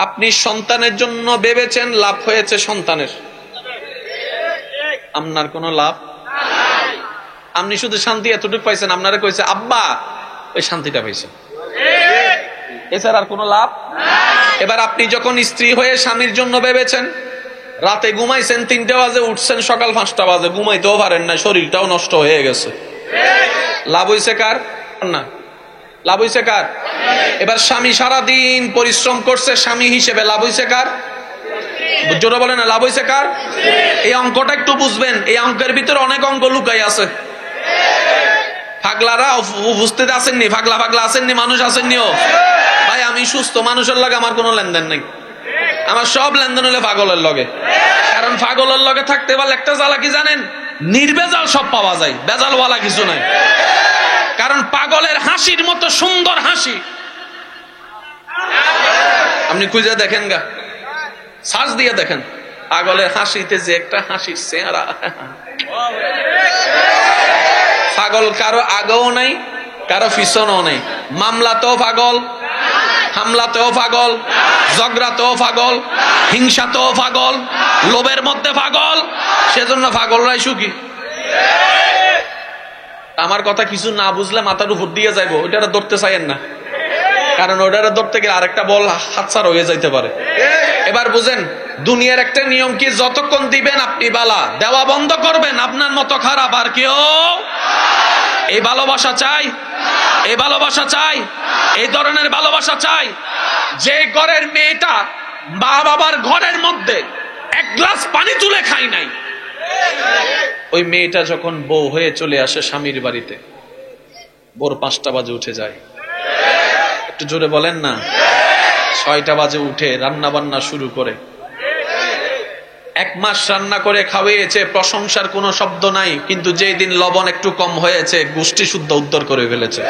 আপনি সন্তানের জন্য ভেবেছেন, লাভ হয়েছে সন্তানের, আপনার কোনো লাভ। আপনি শুধু শান্তি এতটুকু পাইছেন, আপনারা কইছে আব্বা, ওই শান্তিটা পাইছেন, এছাড়া আর কোনো লাভ। এবার আপনি যখন স্ত্রী হয়ে স্বামীর জন্য ভেবেছেন, রাতে ঘুমাইছেন 3টা বাজে, উঠছেন সকাল 5টা বাজে, ঘুমাইতেও পারেন না, শরীরটাও নষ্ট হয়ে গেছে, লাভ হয়েছে কার? না, লাভ হয়েছে কার? এবার স্বামী সারাদিন পরিশ্রম করছে, স্বামী হিসেবে লাভ হয়েছে কার? জোরে বলে না, লাভ হয়েছে কার? এই অঙ্কটা একটু বুঝবেন, এই অঙ্কের ভিতরে অনেক অঙ্ক লুকাই আছে। পাগলারা উপস্থিত আসেননি, পাগলা পাগলা আসেননি, মানুষ আসেননি। ও ভাই, আমি সুস্থ মানুষের লগে আমার কোনো লেনদেন নেই, আমার সব লেনদেন হলে পাগলের লগে। কারণ পাগলের লগে থাকতে পারলে একটা জ্বালা কি জানেন, নির্বেজাল সব পাওয়া যায়, বেজালওয়ালা কিছু নাই। কারণ পাগলের হাসির মতো সুন্দর হাসি আপনি খুঁজে দেখেন গা, সার্চ দিয়ে দেখেন, পাগলের হাসিতে যে একটা হাসির চেহারা। পাগল কারো আগেও নাই, কারো পিছনেও নাই, মামলাতেও পাগল, হামলাতেও পাগল, ঝগড়াতেও পাগল, হিংসাতেও পাগল, লোভের মধ্যে পাগল। সেজন্য পাগলরাই সুখী। আমার কথা কিছু না বুঝলে মাথার উপর দিয়ে যাইবো, ওইটা ধরতে চাইেন না, কারণ ওইটা ধরতে গেলে আরেকটা বল হাতছাড়া হয়ে যাইতে পারে। এবার বুঝেন, দুনিয়ার একটা নিয়ম কি, যতক্ষণ দিবেন আপনি বালা, দেওয়া বন্ধ করবেন, আপনার মতো খারাপ আর কেউ। এই ভালোবাসা চাই, এই ভালোবাসা চাই, এই ধরনের ভালোবাসা চাই। যে ঘরের মেয়েটা মা বাবার ঘরের মধ্যে এক গ্লাস পানি তুলে খাই নাই, ওই মেয়েটা যখন বউ হয়ে চলে আসে স্বামীর বাড়িতে, ভোর 5টা বাজে উঠে যায়, একটু জোরে বলেন না, 6টা বাজে উঠে রান্না বান্না শুরু করে, 1 মাস রান্না করে খাওয়িয়েছে, প্রশংসার কোনো শব্দ নাই। কিন্তু যেই দিন লবণ একটু কম হয়েছে, গোষ্ঠী শুদ্ধ উদ্ধার করে ফেলেছে।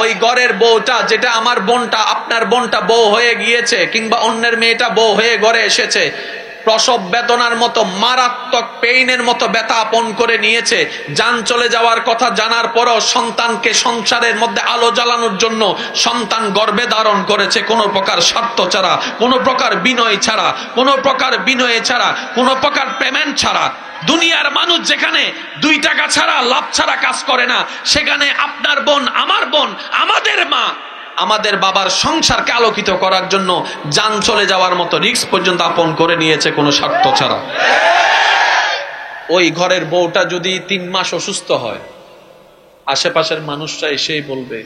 ওই ঘরের বউটা, যেটা আমার বোনটা, আপনার বোনটা বউ হয়ে গিয়েছে, কিংবা অন্যের মেয়েটা বউ হয়ে ঘরে এসেছে, প্রসব বেদনার মতো মারাত্মক পেইনের মতো ব্যথা আপন করে নিয়েছে। জান চলে যাওয়ার কথা জানার পরও সন্তানকে সংসারের মধ্যে আলো জ্বালানোর জন্য সন্তান গর্ভে ধারণ করেছে, কোনো প্রকার স্বার্থ ছাড়া, কোনো প্রকার বিনয় ছাড়া, কোনো প্রকার বিনয়ে ছাড়া, কোনো প্রকার পেমেন্ট ছাড়া। দুনিয়ার মানুষ যেখানে 2 টাকা ছাড়া, লাভ ছাড়া কাজ করে না, সেখানে আপনার বোন, আমার বোন, আমাদের মা, আমাদের বাবার সংসারকে আলোকিত করার জন্য জান চলে যাওয়ার মতো রিস্ক পর্যন্ত আপন করে নিয়েছে, কোনো স্বার্থ ছাড়া। ওই ঘরের বউটা যদি 3 মাস অসুস্থ হয়, আশেপাশের মানুষরা এসেই বলবে,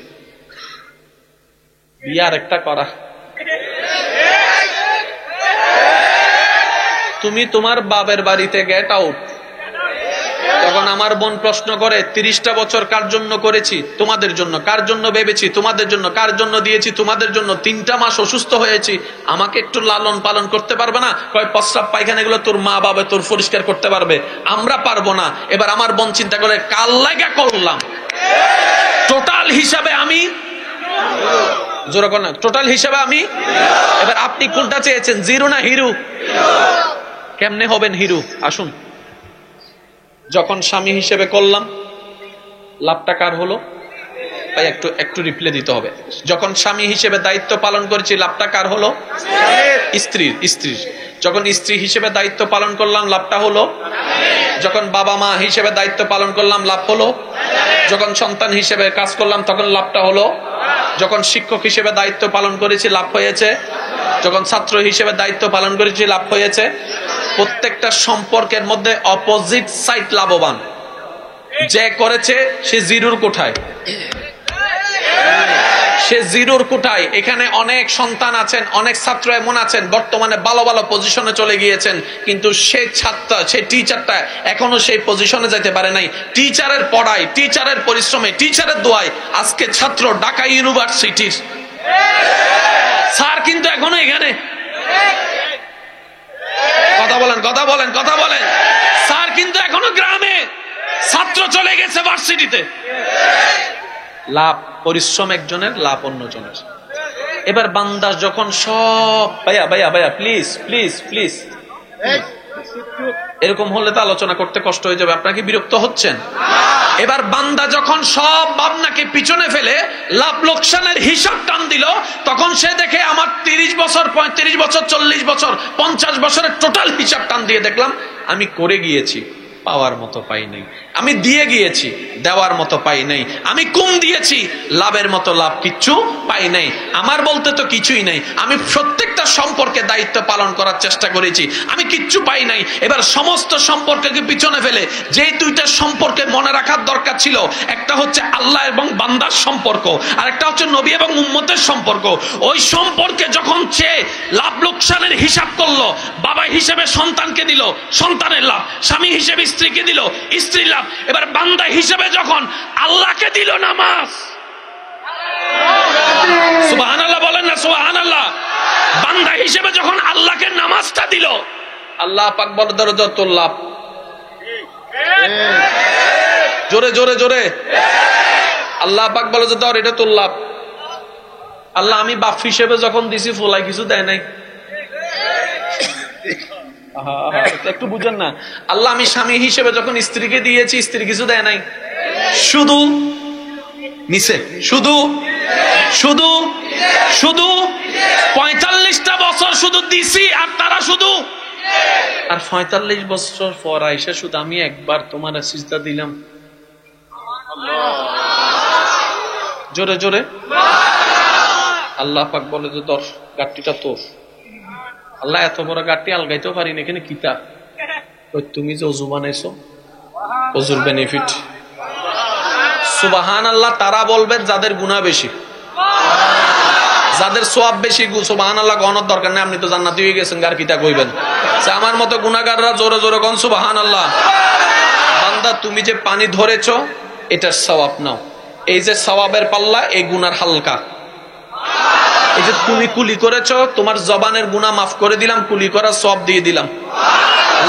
বিয়ার একটা করা, তুমি তোমার বাবার বাড়িতে গেট আউট। তখন আমার বোন প্রশ্ন করে, 30টা বছর কার জন্য করেছি? তোমাদের জন্য। কার জন্য ভেবেছি? তোমাদের জন্য। কার জন্য দিয়েছি? তোমাদের জন্য। 3টা মাস অসুস্থ হয়েছি, আমাকে একটু লালন পালন করতে পারবে না? কয়, প্রস্রাব পায়খানা এগুলো তোর মা বাবা তোর পরিষ্কার করতে পারবে, আমরা পারবো না। এবার আমার বোন চিন্তা করে, কাল লাগা করলাম, টোটাল হিসাবে আমি, জোরে কর না, টোটাল হিসাবে আমি। এবার আপনি কোনটা চেয়েছেন, জিরো না হিরো? কেমনে হবেন হিরো? আসুন, যখন স্বামী হিসেবে করলাম, লাভটা কার হলো? ভাই একটু রিপ্লে দিতে হবে। যখন স্বামী হিসেবে দায়িত্ব পালন করেছি, লাভটা কার হলো? স্ত্রীর। যখন স্ত্রী হিসেবে দায়িত্ব পালন করলাম, লাভটা হলো? যখন বাবা মা হিসেবে দায়িত্ব পালন করলাম, লাভ হলো? যখন সন্তান হিসেবে কাজ করলাম, তখন লাভটা হলো? যখন শিক্ষক হিসেবে দায়িত্ব পালন করেছি, লাভ হয়েছে? যখন ছাত্র হিসেবে দায়িত্ব পালন করেছি, লাভ হয়েছে? প্রত্যেকটা সম্পর্কের মধ্যে অপোজিট সাইড লাভবান। যে করেছে সে জিরোর কোঠায়, সে জিরোর কোঠায়। এখানে অনেক সন্তান আছেন, অনেক ছাত্র এমন আছেন বর্তমানে ভালো ভালো পজিশনে চলে গিয়েছেন, কিন্তু সেই ছাত্র, সেই টিচারটা এখনো সেই পজিশনে যেতে পারে নাই। টিচারের পড়ায়, টিচারের পরিশ্রমে, টিচারের দোয়ায় আজকে ছাত্র ঢাকা ইউনিভার্সিটির স্যার কিন্তু এখনো এখানে। কথা বলেন। স্যার কিন্তু এখনো গ্রামে, ছাত্র চলে গেছে ভার্সিটিতে। লাভ পরিশ্রম একজনের, লাভ অন্যজনের। এবার বান্দা যখন সব, ভাইয়া প্লিজ এরকম হলে তো আলোচনা করতে কষ্ট হয়ে যাবে, আপনাকে বিরক্ত হচ্ছেন। এবার বান্দা যখন সব ভাবনাকে পিছনে ফেলে লাভ লোকসানের হিসাব টান দিল, তখন সে দেখে আমার 30 বছর, 35 বছর, 40 বছর, 50 বছরের টোটাল হিসাব টান দিয়ে দেখলাম আমি করে গিয়েছি, পাওয়ার মতো পাই নাই। আমি দিয়ে গিয়েছি, দেওয়ার মতো পাই নাই। আমি কম দিয়েছি, লাভের মতো লাভ কিচ্ছু পাই নাই। আমার বলতে তো কিছুই নাই। আমি প্রত্যেকটা সম্পর্কে দায়িত্ব পালন করার চেষ্টা করেছি, আমি কিচ্ছু পাই নাই। এবার সমস্ত সম্পর্ককে পিছনে ফেলে যেই দুইটা সম্পর্কে মনে রাখার দরকার ছিল, একটা হচ্ছে আল্লাহ এবং বান্দার সম্পর্ক, আর একটা হচ্ছে নবী এবং উম্মতের সম্পর্ক। ওই সম্পর্কে যখন চেয়ে লাভ লোকসানের হিসাব করলো, বাবা হিসেবে সন্তানকে দিল, সন্তানের লাভ, স্বামী হিসেবে স্ত্রীকে দিল, স্ত্রীর লাভ। এবার বান্দা হিসেবে যখন আল্লাহকে দিল নামাজ, সুবহানাল্লাহ বলেন না সুবহানাল্লাহ। বান্দা হিসেবে যখন আল্লাহকে নামাজটা দিল, আল্লাহ পাক বলে দরজা তোর লাভ। জোরে জোরে জোরে আল্লাহ পাক বলে যে ধর এটা তোর লাভ। আল্লাহ আমি বাপ হিসেবে যখন দিছি ফোলাই কিছু দেয় নাই, একটু বুঝেন না। আল্লাহ আমি স্বামী হিসেবে যখন স্ত্রীকে দিয়েছি, স্ত্রী কিছু দেয় নাই, শুধু নিছে, শুধু শুধু শুধু 45টা বছর শুধু দিছি, আর তারা শুধু। আর 45 বছর পর আইসা শুধু আমি একবার তোমার সিজদা দিলাম। জোরে জোরে আল্লাহ পাক বলে যে ধর গাড়িটা তোর। আল্লাহ এত বড় গাড়ি আলগাইতেও পারি না, এখানে কিতা তুমি যে অজু বানাইছো, অজুর বেনিফিট। সুবহানাল্লাহ তারা বলবেন যাদের গুনাহ বেশি, যাদের সওয়াব বেশি। সুবহানাল্লাহ গণর দরকার নেই, আপনি তো জান্নাতি হয়ে গেছেন, গার কিতা কইবেন। আমার মতো গুনাহগাররা জোরে জোরে কোন সুবহানাল্লাহ। বান্দা তুমি যে পানি ধরেছো এটার সওয়াব নাও। এই যে সওয়াবের পাল্লা, এই গুনার হালকা। এই যে তুমি কুলি করেছো, তোমার জবানের গুনাহ মাফ করে দিলাম, কুলি করার সওয়াব দিয়ে দিলাম।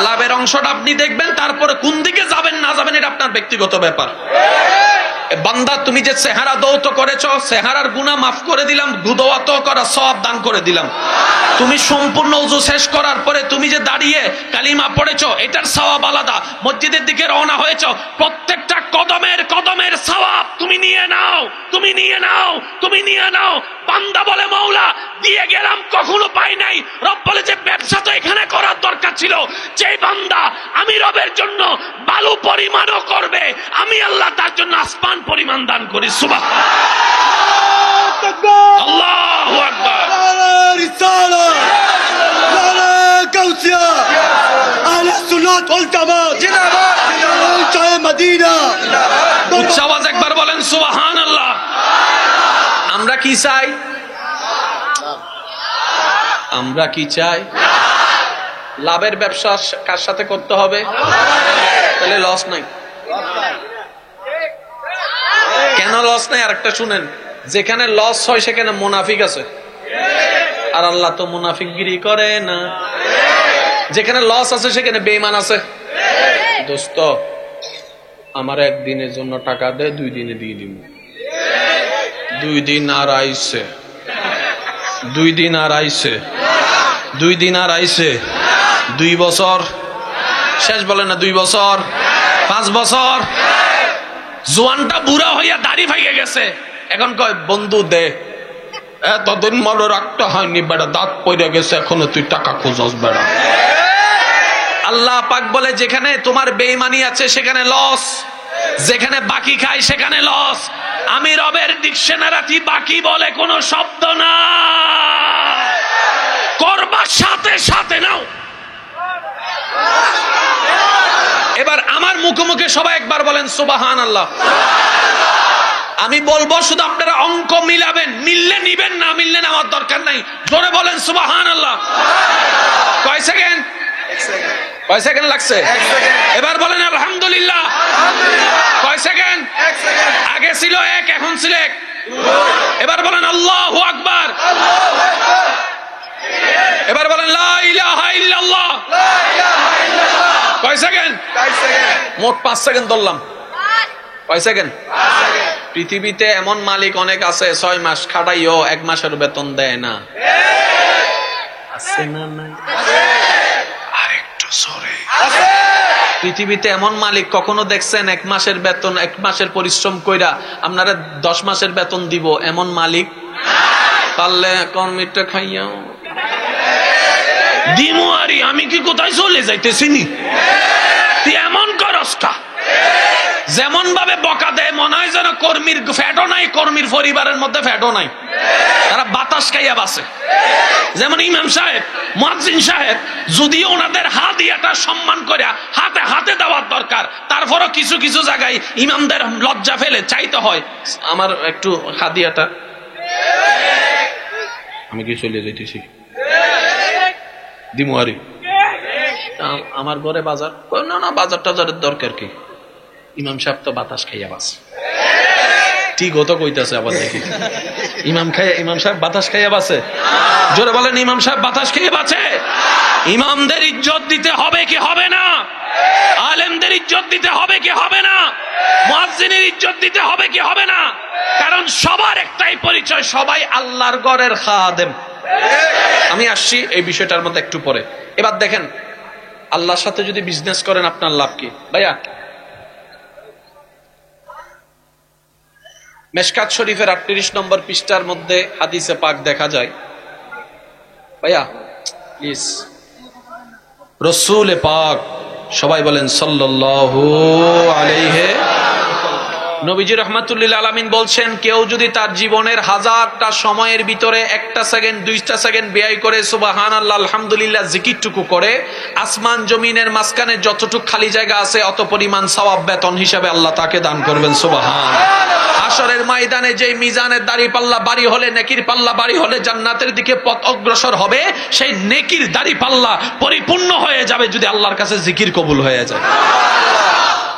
লাভের অংশটা আপনি দেখবেন, তারপরে কোন দিকে যাবেন না যাবেন এটা আপনার ব্যক্তিগত ব্যাপার। বান্দা তুমি যে চেহারা দৌত করেছো, চেহারার গুনাহ মাফ করে দিলাম, দুদওয়াত করা সওয়াব দান করে দিলাম। তুমি সম্পূর্ণ ওযু শেষ করার পরে তুমি যে দাঁড়িয়ে কালিমা পড়েছো, এটার সওয়াব আলাদা। মসজিদের দিকে রওনা হয়েছো, প্রত্যেকটা কদমের কদমের সওয়াব তুমি নিয়ে নাও, তুমি নিয়ে নাও, তুমি নিয়ে নাও। বান্দা বলে মাওলা দিয়ে গেলাম, কখনো পাই নাই। রব বলে যে ব্যবসা তো এখানে করার দরকার ছিল। যে বান্দা আমি রবের জন্য বালু পরিমাণও করবে, আমি আল্লাহ তার জন্য আসমান পরিমাণ দান করি। সুবহানাল্লাহ, আল্লাহু আকবার। رسالة على كوسيا أهل السنة والجماعة شاي مدينة। উচ্চ আওয়াজ একবার বলেন সুবহানাল্লাহ। আমরা কি চাই? আমরা কি চাই? লাভের ব্যবসা কার সাথে করতে হবে? তাহলে লস নাই। কেন লস নাই? আরেকটা শুনেন, যেখানে লস হয় সেখানে মুনাফিক আছে, আর আল্লাহ তো মুনাফিকগিরি করে না। যেখানে লস আছে সেখানে বেঈমান আছে। দোস্ত আমার একদিনের জন্য টাকা দে, 2 দিনে দিয়ে দিব। 2 দিন আর আইছে, 2 দিন আর আইছে, 2 দিন আর আইছে, 2 বছর শেষ বলেন না, 2 বছর, 5 বছর। জোয়ানটা বুড়া হইয়া দাড়ি ভাইগে গেছে, এখন কয় বন্ধু দে। এতদিন মনে রাখতে হয়নি বেড়া, দাঁত পড়ে গেছে, এখনো তুই টাকা খোঁজস বেড়া। আল্লাহ পাক বলে যেখানে তোমার বেঈমানি আছে সেখানে লস, যেখানে বাকি খাই সেখানে লস। আমি রবের ডিকশনারি বাকি বলে কোনো শব্দ না, করবার সাথে সাথে নাও। এবার আমার মুখে মুখে সবাই একবার বলেন সুবহানাল্লাহ। আমি বলবো শুধু আপনারা অঙ্ক মিলাবেন, মিললে নিবেন, না মিললে নেওয়ার দরকার নাই। জোরে বলেন সুবহানাল্লাহ। কয় সেকেন্ড? কয় সেকেন্ড লাগছে? এবার বলেন আলহামদুলিল্লাহ। কয় সেকেন্ড? আগে ছিল 1, এখন ছিল 1। এবার বলেন আল্লাহু আকবার। এবার বলেন লা ইলাহা ইল্লাল্লাহ। কয় সেকেন্ড? মোট 5 সেকেন্ড ধরলাম। কয় সেকেন্ড? পৃথিবীতে এমন মালিক অনেক আছে 6 মাস খাটাইও 1 মাসের বেতন দেয় না। আছে না নাই? আরেকটু জোরে। পৃথিবীতে এমন মালিক কখনো দেখছেন 1 মাসের বেতন, 1 মাসের পরিশ্রম কইরা আপনারা 10 মাসের বেতন দিব? এমন মালিক পারলে কর্মীটা খাইয়া দিমুয়ারি আমি কি কোথায় চলে যাইতেছি নি? তুই এমন করসটা যেমন ভাবে বকা দেয় মনে হয় যেন কর্মীর ফ্যাটও নাই, কর্মীর পরিবারের মধ্যে ফ্যাটও নাই, তারা বাতাস খাইয়া বাসে। যেমন ইমাম সাহেব, মুয়াজ্জিন সাহেব, যদিও ওনাদের হাদিয়াটা সম্মান করে হাতে হাতে দেওয়ার দরকার, তারপরও কিছু কিছু জায়গায় ইমামদের লজ্জা ফেলে চাইতে হয় আমার একটু হাদিয়াটা। আমি কি চলে যাইতেছি দিমুয়ারি, আমার ঘরে বাজার, না না বাজার টাজারের দরকার কি? ইমাম সাহেব তো বাতাস খাইয়া বাস। ঠিক হতো কইতাছে আবার দেখি ইমাম সাহেব বাতাস খাইয়া বাসে। জোরে বলেন ইমাম সাহেব বাতাস খেয়ে বাঁচে। ইমামদের ইজ্জত দিতে হবে কি হবে না? আলেমদের ইজ্জত দিতে হবে কি হবে না? মুয়াজ্জিনের ইজ্জত দিতে হবে কি হবে না? কারণ সবার একটাই পরিচয়, সবাই আল্লাহর ঘরের খাদেম। আমি আসছি এই বিষয়টার মধ্যে একটু পরে। এবার দেখেন আল্লাহর সাথে যদি বিজনেস করেন আপনার লাভ কি? ভাইয়া মেশকাত শরীফের 38 নম্বর পৃষ্ঠার মধ্যে হাদিসে পাক দেখা যায়, ভাইয়া প্লিজ, রাসূল পাক সবাই বলেন সাল্লাল্লাহু আলাইহি, নবীজি রাহমাতুল্লিল আলামিন বলছেন, কেউ যদি তার জীবনের 1000টা সময়ের ভিতরে 1টা সেকেন্ড 2টা সেকেন্ড ব্যয় করে সুবহানাল্লাহ আলহামদুলিল্লাহ জিকিরটুকু করে, আসমান জমিনের মাঝখানে যতটুকু খালি জায়গা আছে অত পরিমাণ সওয়াব বেতন হিসাবে আল্লাহ তাকে দান করবেন। সুবহানাল্লাহ। হাশরের ময়দানে যেই মিজানের দাড়ি পাল্লা বাড়ি হলে, নেকির পাল্লা বাড়ি হলে জান্নাতের দিকে পথ অগ্রসর হবে, সেই নেকির দাড়ি পাল্লা পরিপূর্ণ হয়ে যাবে যদি আল্লাহর কাছে জিকির কবুল হয়ে যায়।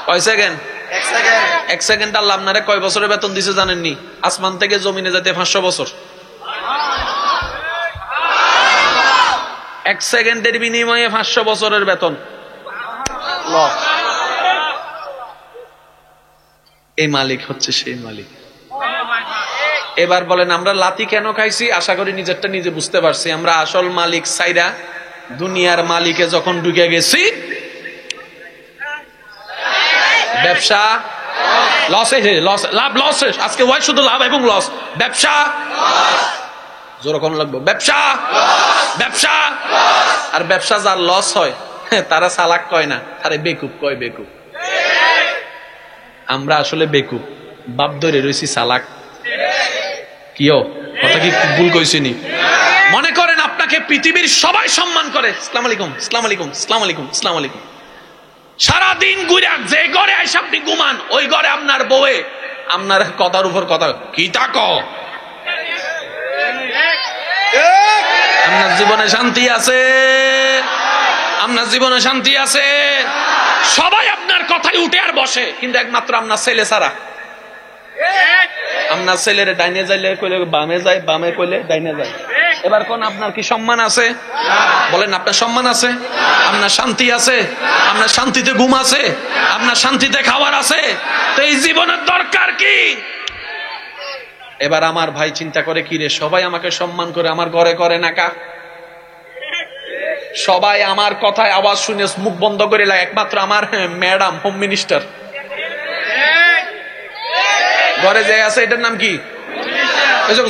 কয় সেকেন্ড? 1 সেকেন্ড। আল্লাহ আপনারে কয় বছরের বেতন দিছে জানেননি? আসমান থেকে জমিনে যেতে 500 বছর। 1 সেকেন্ডের বিনিময়ে 500 বছরের বেতন। এই মালিক হচ্ছে সেই মালিক। এবার বলেন আমরা লাথি কেন খাইছি? আশা করি নিজেরটা নিজে বুঝতে পারছি। আমরা আসল মালিক সাইরা দুনিয়ার মালিকে যখন ঢুকে গেছি, ব্যবসা লসে, লাভ লস। আজকে ওয়াই শুধু লাভ এবং লস। ব্যবসা যেরকম লাগবে, ব্যবসা ব্যবসা। আর ব্যবসা যার লস হয় তারা চালাক কয় না, তারা বেকুব কয়। বেকুব আমরা আসলে বেকুব, বাপ ধরে রয়েছি চালাক। কিও কথা কি ভুল কইছিনি? মনে করেন আপনাকে পৃথিবীর সবাই সম্মান করে, আসসালামু আলাইকুম আসসালামু আলাইকুম আসসালামু আলাইকুম আসসালামু আলাইকুম। সারাদিন ঘুরে যে ঘরে আইসা আপনি ঘুমান, ওই ঘরে আপনার বউয়ে আপনার কথার উপর কথা কি তাকো। আপনার জীবনে শান্তি আছে? আপনার জীবনে শান্তি আছে? সবাই আপনার কথায় উঠে আর বসে, কিন্তু একমাত্র আপনার ছেলে ছাড়া। আপনার ছেলের ডাইনে যাইলে কইলে বামে যায়, বামে কইলে ডাইনে যায়। এবার কোন আপনার কি সম্মান আছে? বলেন আপনার সম্মান আছে? আপনার শান্তি আছে? আপনার শান্তিতে ঘুম আছে? আপনার শান্তিতে খাবার আছে? তো এই জীবনের দরকার কি? এবার আমার ভাই চিন্তা করে, কি রে সবাই আমাকে সম্মান করে, আমার ঘরে করে না কা? সবাই আমার কথায় আওয়াজ শুনে মুখ বন্ধ করে লাগে, একমাত্র আমার ম্যাডাম হোম মিনিস্টার ঘরে যে আছে, এটার নাম কি?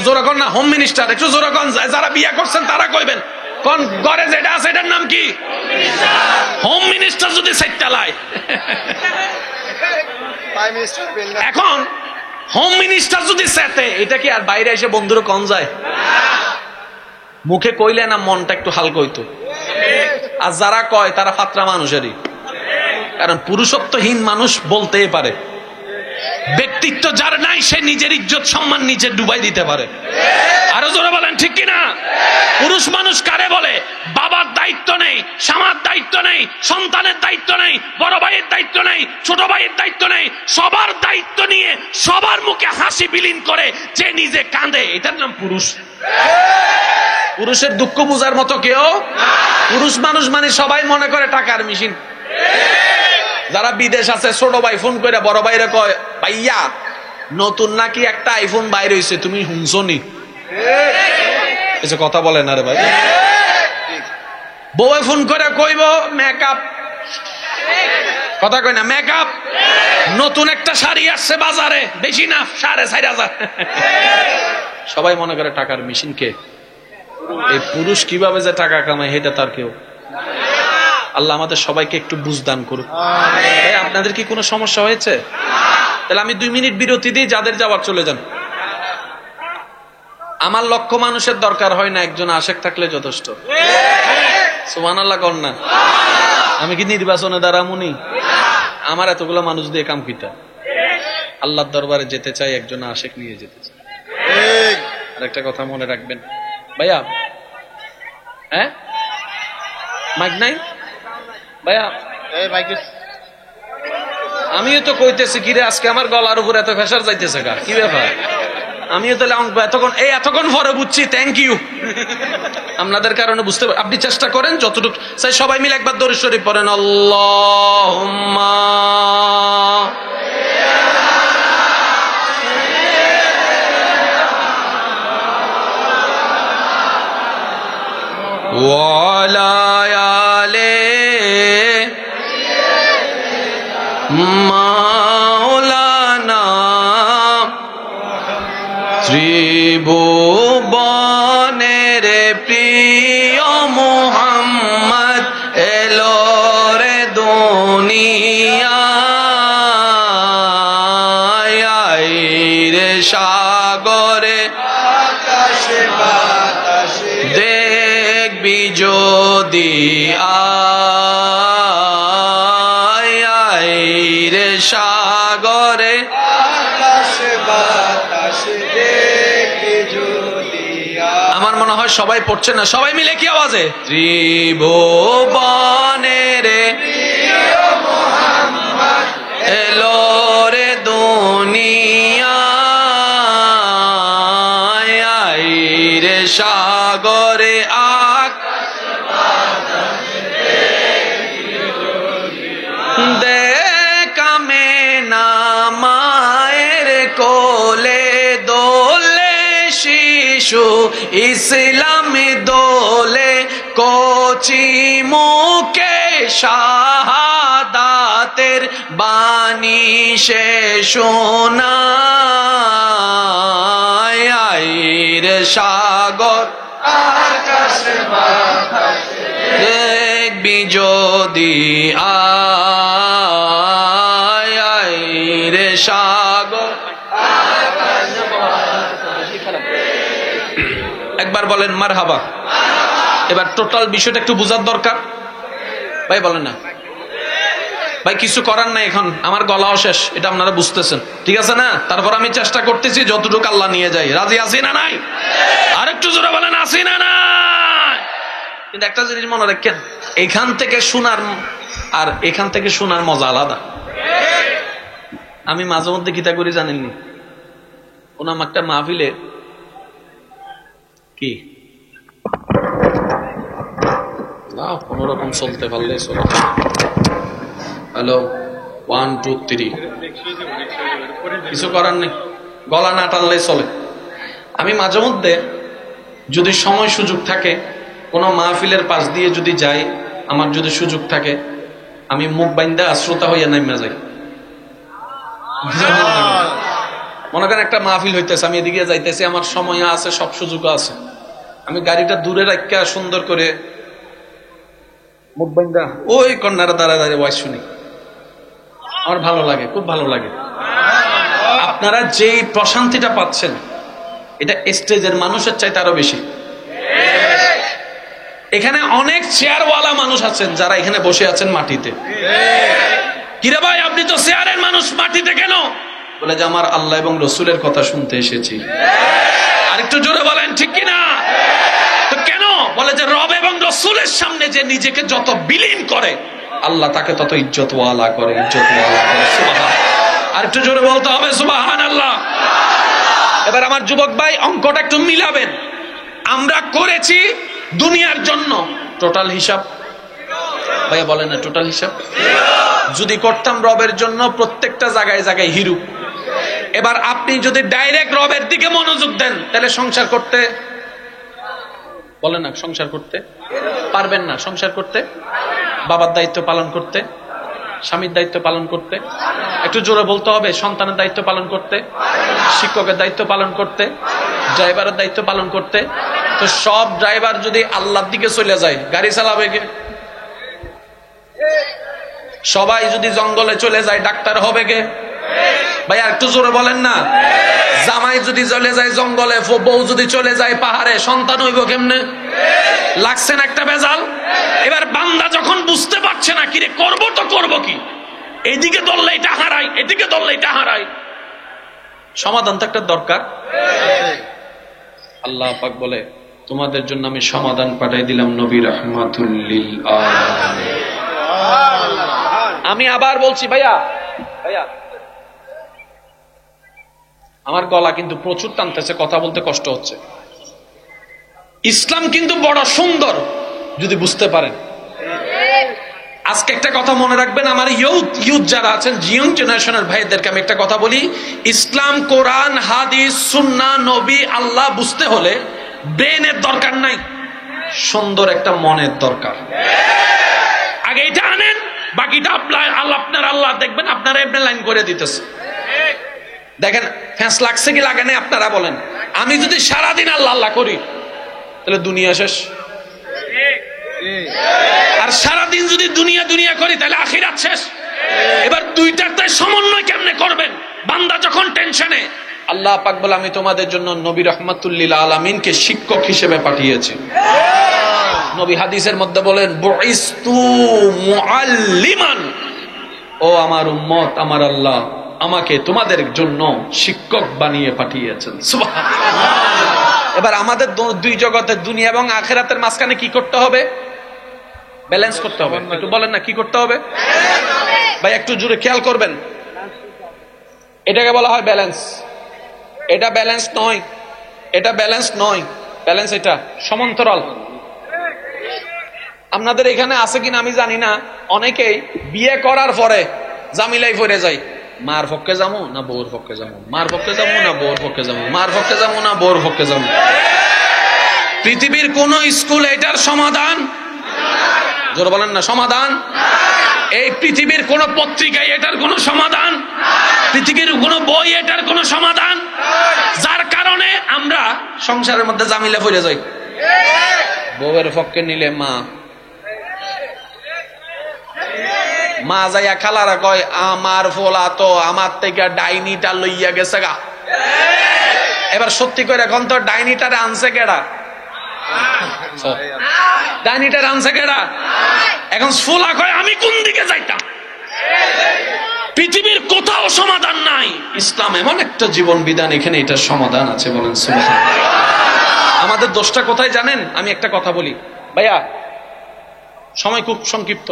জোরা কর না, হোম মিনিস্টার। একটু জোরা কর, যারা বিয়ে করছেন তারা কইবেন কোন ঘরে যেটা আছে এটার নাম কি? Home minister. যদি চাইটালায় এখন হোম মিনিস্টার যদি সেতে, এটা কি আর বাইরে এসে বন্ধুরা কন যায়? মুখে কইলে না মনটা একটু হালকা হইতো। আর যারা কয় তারা ফাত্রা মানুষেরই, কারণ পুরুষত্বহীন মানুষ বলতেই পারে। ব্যক্তিত্ব যার নাই সে নিজের ইজ্জত সম্মান নিজে ডুবাই দিতে পারে। আরো জোরে বলেন ঠিক কিনা? পুরুষ মানুষ কারে বলে? বাবার দায়িত্ব নেই, স্বামীর দায়িত্ব নেই, সন্তানের দায়িত্ব নেই, বড় ভাইয়ের দায়িত্ব নেই, ছোট ভাইয়ের দায়িত্ব নেই, সবার দায়িত্ব নিয়ে সবার মুখে হাসি বিলীন করে যে নিজে কাঁদে, এটার নাম পুরুষ। পুরুষের দুঃখ বোঝার মতো কেউ? পুরুষ মানুষ মানে সবাই মনে করে টাকার মেশিন। যারা বিদেশ আছে, ছোট ভাই ফোন করে বড় ভাইরে কয়, ভাইয়া নতুন নাকি একটা আইফোন বাইর হইছে, তুমি শুনছনি? এসে কথা বলে না রে ভাই। বউয়ে ফোন করে কইব মেকআপ, কথা কই না মেকআপ, নতুন একটা শাড়ি আসছে বাজারে, বেশি না 4,500। সবাই মনে করে টাকার মেশিন কে? এই পুরুষ কিভাবে যে টাকা কামায় এটা তার কেউ। আল্লাহ আমাদের সবাইকে একটু বুঝদান করুক। ভাই, আপনাদের কি কোনো সমস্যা হয়েছে? তাহলে আমি 2 মিনিট বিরতি দিই, যাদের যাওয়ার চলে যান। আমার লক্ষ মানুষের দরকার হয় না, একজন আশেক থাকলে যথেষ্ট। সুবহানাল্লাহ কর না। আমি কি নির্বাচনে দাঁড়ামুনি? আমার এতগুলো মানুষ দিয়ে কাম কিটা? আল্লাহর দরবারে যেতে চাই, একজন আশেক নিয়ে যেতে চাই। আর একটা কথা মনে রাখবেন ভাইয়া, হ্যাঁ মাইক নাই ভাইয়া? আমিও তো কইতেছি কিরে আজকে আমার গলার উপর এত প্রেসার যাইতেছে কার, কি ব্যাপার? আমিও তাহলে এতক্ষণ পরে বুঝছি। Thank you. আপনাদের কারণে বুঝতে পারি। আপনি চেষ্টা করেন যতটুকু চাই, সবাই মিলে একবার দরুদ শরীফ পড়েন। আল্লাহুম্মা ওয়া আলা আলি মাওলানা ত্রিভুবনের প্রিয় মুহাম্মদ এলো রে দুনিয়ায়, রে সাগরে আকাশে বাতাসে দেখবি যদি রে সাগরে আকাশে বাতাসে দেখবি যদি। আমার মনে হয় সবাই পড়ছে না, সবাই মিলে কি আওয়াজে? ত্রিভুবনের প্রিয় মুহাম্মদ এলো রে দুনিয়ায়, রে সাগরে আকাশে বাতাসে দেখবি যদি। দেখামে না মায়ের কোলে দোলে শিশু ইসলাম দোলে, কচি মুখে শাহাদাতের বাণী সে শোনায়, রে সাগর আকাশে বাতাসে দেখবি যদি রে সাগর। একবার বলেন মারহাবা। এবার টোটাল বিষয়টা একটু বোঝার দরকার। ভাই বলেন না ভাই, কিছু করার নাই, এখন আমার গলাও শেষ, এটা আপনারা বুঝতেছেন, ঠিক আছে না? তারপর আমি চেষ্টা করতেছি যতটুকু আল্লাহ নিয়ে যাই। রাজি আছি না নাই? আরেকটু জোরে বলেন আছি না নাই? কিন্তু একটা জিনিস মনে রাখেন, এখান থেকে শোনার আর এখান থেকে শোনার মজা আলাদা। আমি মাঝে মধ্যে গীতা করি জানেননি, ওনাম একটা মাহফিলে কি কোন রকম চলতে পারলে চলে। হ্যালো 1 2 3, কিছু করার নেই, গলা না টানলে চলে। আমি মাঝে মধ্যে যদি সময় সুযোগ থাকে, কোনো মাহফিলের পাশ দিয়ে যদি যাই, আমার যদি সুযোগ থাকে, আমি মুখ বাইন্দা শ্রোতা হইয়া নাইমা যাই। মনে করেন একটা মাহফিল হইতেছে, আমি এদিকে যাইতেছি, আমার সময় আছে, সব সুযোগ আছে, আমি গাড়িটা দূরে রাখা সুন্দর করে মুখ বাইন্দা ওই কর্নারে দাঁড়ায় দাঁড়িয়ে ওয়াজ শুনি। আমার ভালো লাগে, খুব ভালো লাগে। আপনারা যেই প্রশান্তিটা পাচ্ছেন, এটা স্টেজের মানুষের চাইতে আরো বেশি। এখানে অনেক চেয়ারওয়ালা মানুষ আছেন যারা এখানে বসে আছেন মাটিতে। কিরে ভাই, আপনি তো চেয়ারের মানুষ, মাটিতে কেন? বলে যে আমার আল্লাহ এবং রসুলের কথা শুনতে এসেছি। আরেকটু জোরে বলেন ঠিক কিনা? তো কেন? বলে যে রব এবং রসুলের সামনে যে নিজেকে যত বিলীন করে, আল্লাহ তাকে তত ইজ্জতওয়ালা করে, ইজ্জতওয়ালা করে। সুবহান। আরেকটু জোরে বলতে হবে সুবহানাল্লাহ। এবার আমার যুবক ভাই, অঙ্কটা একটু মিলাবেন। আমরা করেছি দুনিয়ার জন্য, টোটাল হিসাব ভাইয়া বলেন না, টোটাল হিসাব যদি করতাম রবের জন্য, প্রত্যেকটা জায়গায় জায়গায় হিরু। এবার আপনি যদি ডাইরেক্ট রবের দিকে মনোযোগ দেন, তাহলে সংসার করতে বলেন না, সংসার করতে পারবেন না। সংসার করতে, বাবার দায়িত্ব পালন করতে, স্বামীর দায়িত্ব পালন করতে, একটু জোরে বলতে হবে, সন্তানের দায়িত্ব পালন করতে, শিক্ষকের দায়িত্ব পালন করতে, ড্রাইভারের দায়িত্ব পালন করতে। তো সব ড্রাইভার যদি আল্লাহর দিকে চলে যায়, গাড়ি চালাবে কে? সবাই যদি জঙ্গলে চলে যায়, ডাক্তার হবে কে? ভাই আর একটু জোরে বলেন না। জামাই যদি চলে যায় জঙ্গলে, বউ যদি চলে যায় পাহাড়ে, সন্তান হইব কেমনে? লাগছে না একটা বেজাল? এবার বান্দা যখন বুঝতে পারছে না, কিরে করব তো করব কি, এইদিকে দললে এটা হারাই, এদিকে দললে এটা হারাই, সমাধান তো একটা দরকার। আল্লাহ পাক বলে, তোমাদের জন্য আমি সমাধান পাঠাই দিলাম নবী রাহমাতুল লিল আলামিন। আমি আবার বলছি ভাইয়া, আমার গলা কিন্তু প্রচুর টানতেছে, কথা বলতে কষ্ট হচ্ছে। ইসলাম কিন্তু বড় সুন্দর যদি বুঝতে পারেন। আজকে একটা কথা মনে রাখবেন, আমার ইউথ যারা আছেন, ইয়ং জেনারেশনের ভাইদেরকে আমি একটা কথা বলি, ইসলাম, কোরআন, হাদিস, সুন্নাহ, নবী, আল্লাহ বুঝতে হলে ব্রেনের দরকার নাই, সুন্দর একটা মনের দরকার। আগে এটা আনেন, বাকিটা আপনার আল্লাহ দেখবেন, আপনারা এমনি লাইন করে দিতেছে। দেখেন ফ্যাঁস লাগছে কি লাগে না আপনারা বলেন। আমি যদি সারাদিন আল্লাহ আল্লাহ করি তাহলে দুনিয়া শেষ, আর সারাদিন যদি দুনিয়া দুনিয়া করি তাহলে আখিরাত শেষ। এবার দুইটার তাই সমন্বয় কেমনে করবেন? বান্দা যখন টেনশনে, আল্লাহ পাক বলে, আমি তোমাদের জন্য নবী রাহমাতুল লিল আলামিনকে শিক্ষক হিসেবে পাঠিয়েছি। নবী হাদিসের মধ্যে বলেন, বুইস্তু মুআল্লিমান, ও আমার উম্মত, আমার আল্লাহ আমাকে তোমাদের জন্য শিক্ষক বানিয়ে পাঠিয়েছেন। সুবহানাল্লাহ। এবার আমাদের দুই জগতের, দুনিয়া এবং আখিরাতের মাঝখানে কি করতে হবে? ব্যালেন্স করতে হবে। একটু বলেন না কি করতে হবে ভাই, একটু জোরে খেয়াল করবেন। এটাকে বলা হয় ব্যালেন্স। এটা ব্যালেন্স নয়, এটা ব্যালেন্স নয়, ব্যালেন্স এটা সমান্তরাল। আপনাদের এখানে আছে কিনা আমি জানি না, অনেকেই বিয়ে করার পরে জামিলাই পড়ে যায়, মার পক্ষে যাবো না বউর পক্ষে যাবো, মার পক্ষে যাবো না বউর পক্ষে যাবো, মার পক্ষে যাবো না বউর পক্ষে যাবো। পৃথিবীর কোন স্কুল এটার সমাধান? জোরে বলেন না সমাধান। এই পৃথিবীর কোন পত্রিকায় এটার কোন সমাধান? পৃথিবীর কোন বই এটার কোন সমাধান? যার কারণে আমরা সংসারের মধ্যে জামিলা পড়ে যাই। বউয়ের পক্ষে নিলে মা যাইয়া খালারা কয়, আমার ফোলা তো আমার থেকে ডাইনিটা লইয়া গেছে গা। এবার সত্যি করে এখন তো ডাইনিটারে আনছে কেডা? ডাইনিটার আনছে কেডা? এখন ফোলা কয় আমি কোন দিকে যাইতাম। পৃথিবীর কোথাও সমাধান নাই, ইসলাম এমন একটা জীবন বিধান, এখানে এটার সমাধান আছে। বলেন সুবহানাল্লাহ। আমাদের দোষটা কোথায় জানেন? আমি একটা কথা বলি ভাইয়া, সময় খুব সংক্ষিপ্ত।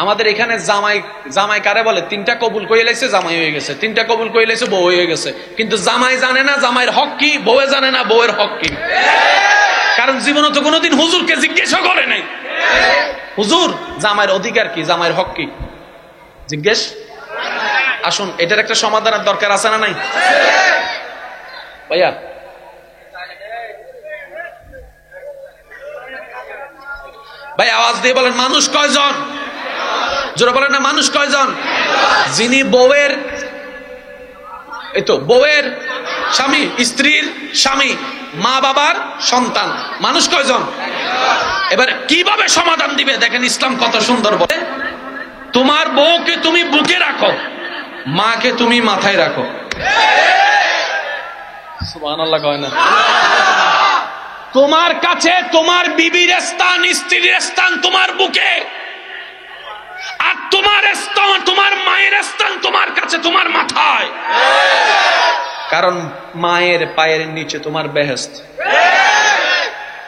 আমাদের এখানে জামাই কারে বলে? তিনটা কবুল করে লাইছে, জামাই হয়ে গেছে, তিনটা কবুল করে লাইছে, বউ হয়ে গেছে। কিন্তু জামাই জানে না জামাইয়ের হক কি, বউয়ে জানে না বউয়ের হক কি। কারণ জীবনে তো কোনোদিন হুজুরকে জিজ্ঞেস করে নাই, হুজুর জামাইয়ের অধিকার কি, জামাইয়ের হক কি, জিজ্ঞেস। আসুন, এটার একটা সমাধানের দরকার আছে না নাই ভাইয়া? ভাই আওয়াজ দিয়ে বলেন, মানুষ কয়জন? জোরে বলেন না, মানুষ কয়জন? যিনি বউয়ের, এই তো বউয়ের স্বামী, স্ত্রীর স্বামী, মা বাবার সন্তান, মানুষ কয়জন? এবার কিভাবে সমাধান দিবে দেখেন, ইসলাম কত সুন্দর বলে, তোমার বউকে তুমি বুকে রাখো, মাকে তুমি মাথায় রাখো। সুবহানাল্লাহ কয় না? তোমার কাছে তোমার বিবির স্থান, স্ত্রীর স্থান তোমার বুকে, আর তোমার স্থান, তোমার মায়ের স্থান তোমার কাছে, তোমার মাথায়। কারণ মায়ের পায়ের নিচে তোমার বেহেশত,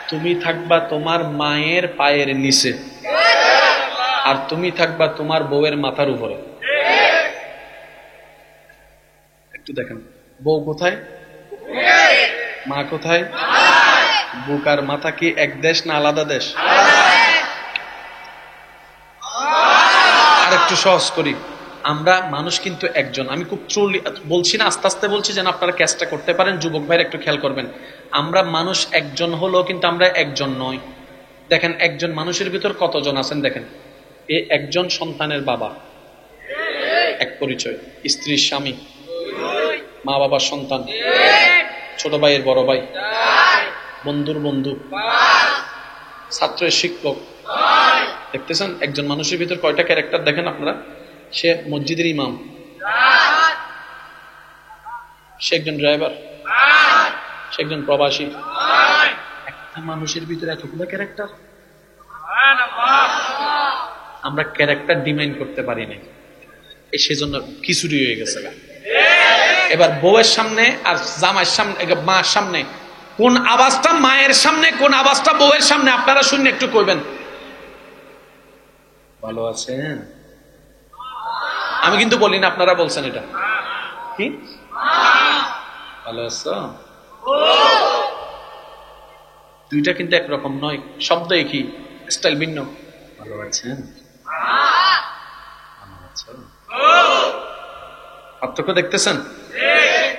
তুমি থাকবা তোমার মায়ের পায়ের নিচে, আর তুমি থাকবা তোমার বউয়ের মাথার উপরে। একটু দেখেন, বউ কোথায়, মা কোথায়? বুক আর মাথা কি এক দেশ না আলাদা দেশ? আর একটু সহজ করি, আমরা মানুষ কিন্তু একজন। আমি খুব ট্রুলি বলছি না, আস্তে আস্তে বলছি যেন আপনারা ক্যাচটা করতে পারেন। যুবক ভাইরা একটু খেয়াল করবেন, আমরা মানুষ একজন হলো কিন্তু আমরা একজন নয়। দেখেন একজন মানুষের ভিতর কতজন আছেন দেখেন। এই একজন সন্তানের বাবা এক পরিচয়, স্ত্রীর স্বামী, মা বাবার সন্তান, ছোট ভাইয়ের বড় ভাই, বন্ধুর বন্ধু, ছাত্রের শিক্ষক। দেখতেছেন একজন মানুষের ভিতর কয়টা ক্যারেক্টার দেখেন আপনারা। সে মসজিদের ইমাম, সে একজন ড্রাইভার, সে একজন প্রবাসী। একটা মানুষের ভিতরে এতগুলো ক্যারেক্টার। আমরা ক্যারেক্টার ডিমাইন্ড করতে পারি নাই, সেজন্য খিচুড়ি হয়ে গেছে। এবার বউয়ের সামনে আর জামাইয়ের সামনে, মার সামনে কোন আওয়াজটা মায়ের সামনে, কোন আওয়াজটা বউয়ের সামনে আপনারা শুনে একটু কইবেন। ভালো আছেন? আমি কিন্তু বলি না, আপনারা বলছেন এটা। কি ভালো আছো? দুইটা কিন্তু একরকম নয়, শব্দ একই, স্টাইল ভিন্ন। ভালো আছেন? ভালো আছো? পার্থক্য দেখতেছেন?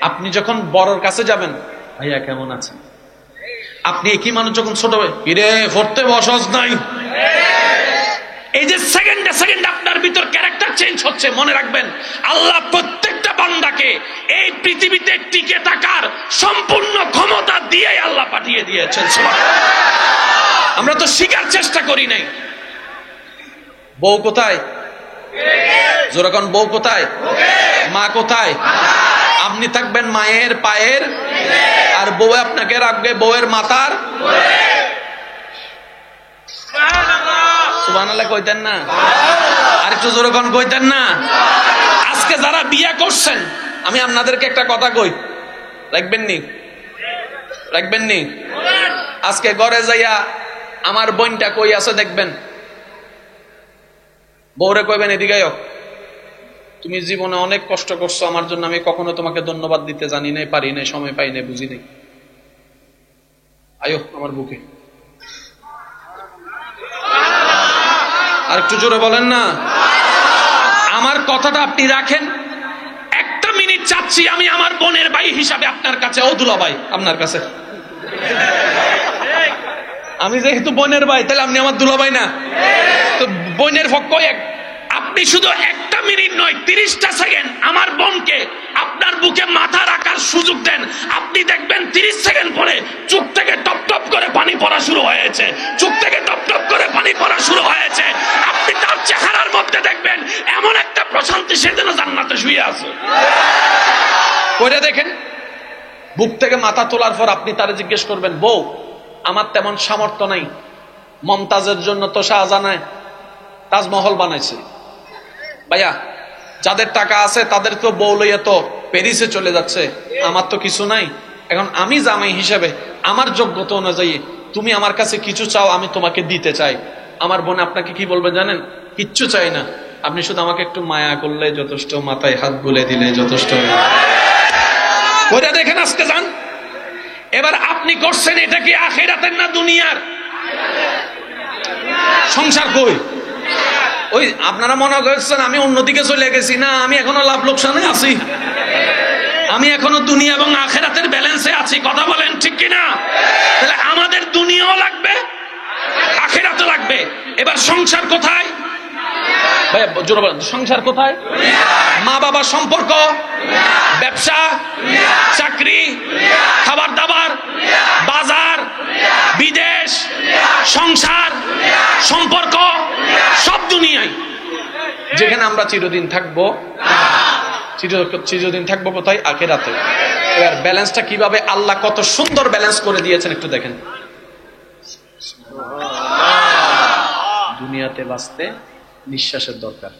আপনি যখন বড়র কাছে যাবেন, ভাইয়া কেমন আছেন, আপনি একই মানুষ যখন ছোট ভাই, কিরে পড়তে বসস নাই, এই যে সেকেন্ডে সেকেন্ডে আপনার ভিতর ক্যারেক্টার চেঞ্জ হচ্ছে। মনে রাখবেন, আল্লাহ প্রত্যেকটা বান্দাকে এই পৃথিবীতে টিকে থাকার সম্পূর্ণ ক্ষমতা দিয়ে আল্লাহ পাঠিয়ে দিয়েছেন। আমরা তো শিকার চেষ্টা করি নাই। বউ কোথায়? যেরকম বউ কোথায়? মা কোথায়? আপনি থাকবেন মায়ের পায়ের, আর বউ আপনাকে রাখবে বউয়ের মাথার। সুবহানাল্লাহ কইতেন না? আরেকটু জোরে কোন কইতেন না? আজকে যারা বিয়ে করছেন, আমি আপনাদেরকে একটা কথা কই, রাখবেন নি? রাখবেন নি? আজকে ঘরে যাইয়া আমার বোনটা কই আছে দেখবেন, বউরে কইবেন এদিকে আয়, তুমি জীবনে অনেক কষ্ট করছো আমার জন্য, আমি কখনো তোমাকে ধন্যবাদ দিতে জানি নাই, পারি নাই, সময় পাই নাই, বুঝি নাই, আয়ো আমার বুকে। আর একটু জোরে বলেন না। আমার কথাটা আপনি রাখেন, একটা মিনিট চাচ্ছি আমি আমার বোনের ভাই হিসাবে আপনার কাছে, ও দুলা ভাই আপনার কাছে। আমি যেহেতু বোনের ভাই, তাহলে আপনি আমার দুলা ভাই না? তো বোনের পক্ষ এক, আপনি শুধু একটা মিনিট নয় 30টা সেকেন্ড আমার বোনকে আপনার বুকে মাথা রাখার সুযোগ দেন। আপনি দেখবেন 30 সেকেন্ড পরে চোখ থেকে টপ টপ করে পানি পড়া শুরু হয়েছে, চোখ থেকে টপ টপ করে পানি পড়া শুরু হয়েছে। আপনি তার চেহারার মধ্যে দেখবেন এমন একটা প্রশান্তি, সে যেন জান্নাতে শুয়ে আছে। কইরা দেখেন, বুক থেকে মাথা তোলার পর আপনি তারে জিজ্ঞেস করবেন, বউ আমার তেমন সামর্থ্য নাই, মমতাজের জন্য তো শাহজাহান তাজমহল বানাইছে, ভাইয়া যাদের টাকা আছে তাদের তো বউ লইয়া তো প্যারিসে চলে যাচ্ছে, আমার তো কিছু নাই। এখন আমি জামাই হিসেবে আমার যোগ্যতা অনুযায়ী তুমি আমার কাছে কিছু চাও, আমি তোমাকে দিতে চাই। আমার বোন আপনাকে কি বলবে জানেন? কিচ্ছু চাই না, আপনি শুধু আমাকে একটু মায়া করলে যথেষ্ট, মাথায় হাত বুলে দিলে যথেষ্ট। ওইটা দেখেন, আজকে যান। এবার আপনি করছেন এটা কি আখিরাতের না দুনিয়ার? সংসার কই? ওই আপনারা মনে করছেন আমি অন্যদিকে চলে গেছি, না, আমি এখনো লাভ লোকসানে আছি, আমি এখনো দুনিয়া এবং আখিরাতের ব্যালেন্সে আছি। কথা বলেন ঠিক কিনা? তাহলে আমাদের দুনিয়াও লাগবে, আখিরাতও লাগবে। এবার সংসার কোথায়? ভাইয়া জোরে বলেন, সংসার কোথায়? মা বাবার সম্পর্ক, ব্যবসা, চাকরি, খাবার দাবার, বাজার, বিদেশ, সংসার, সম্পর্ক, সব দুনিয়ায়। যেখানে আমরা চিরদিন থাকবো, চিরদিন থাকবো কোথায়? আখিরাতে। এবার ব্যালেন্সটা কিভাবে আল্লাহ কত সুন্দর ব্যালেন্স করে দিয়েছেন একটু দেখেন। দুনিয়াতে বাঁচতে নিঃশ্বাসের দরকার,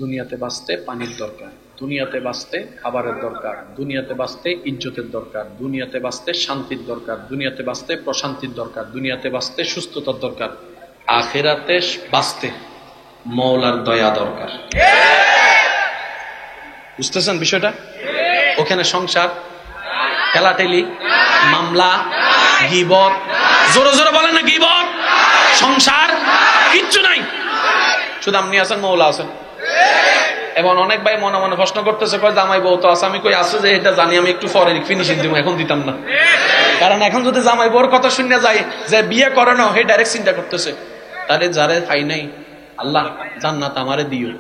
দুনিয়াতে বাঁচতে পানির দরকার, দুনিয়াতে বাঁচতে খাবারের দরকার, দুনিয়াতে বাঁচতে ইজ্জতের দরকার, দুনিয়াতে বাঁচতে শান্তির দরকার, দুনিয়াতে বাঁচতে প্রশান্তির দরকার, দুনিয়াতে বাঁচতে সুস্থতার দরকার। আখিরাতে বাঁচতে মওলার দয়া দরকার। বুঝতেছেন বিষয়টা? ওখানে সংসার, ঠেলাঠেলি, মামলা, গীবত, জোরে জোরে বলেন না, গীবত, সংসার কিচ্ছু নাই, শুধু আপনি আছেন, মওলা আছেন। এবং অনেক ভাই মনে মনে প্রশ্ন করতেছে, কয় জামাই বউ তো আছে। আমি কই আছে যে এটা জানি, আমি একটু পরে ফিনিশিং দিব, এখন দিতাম না। কারণ এখন যদি জামাই বউর কথা শুনে যায় যে বিয়ে করে না, হে ডাইরেক্ট চিন্তা করতেছে, তাহলে যারে পাই নাই আল্লাহ জান্নাত আমারে দিও।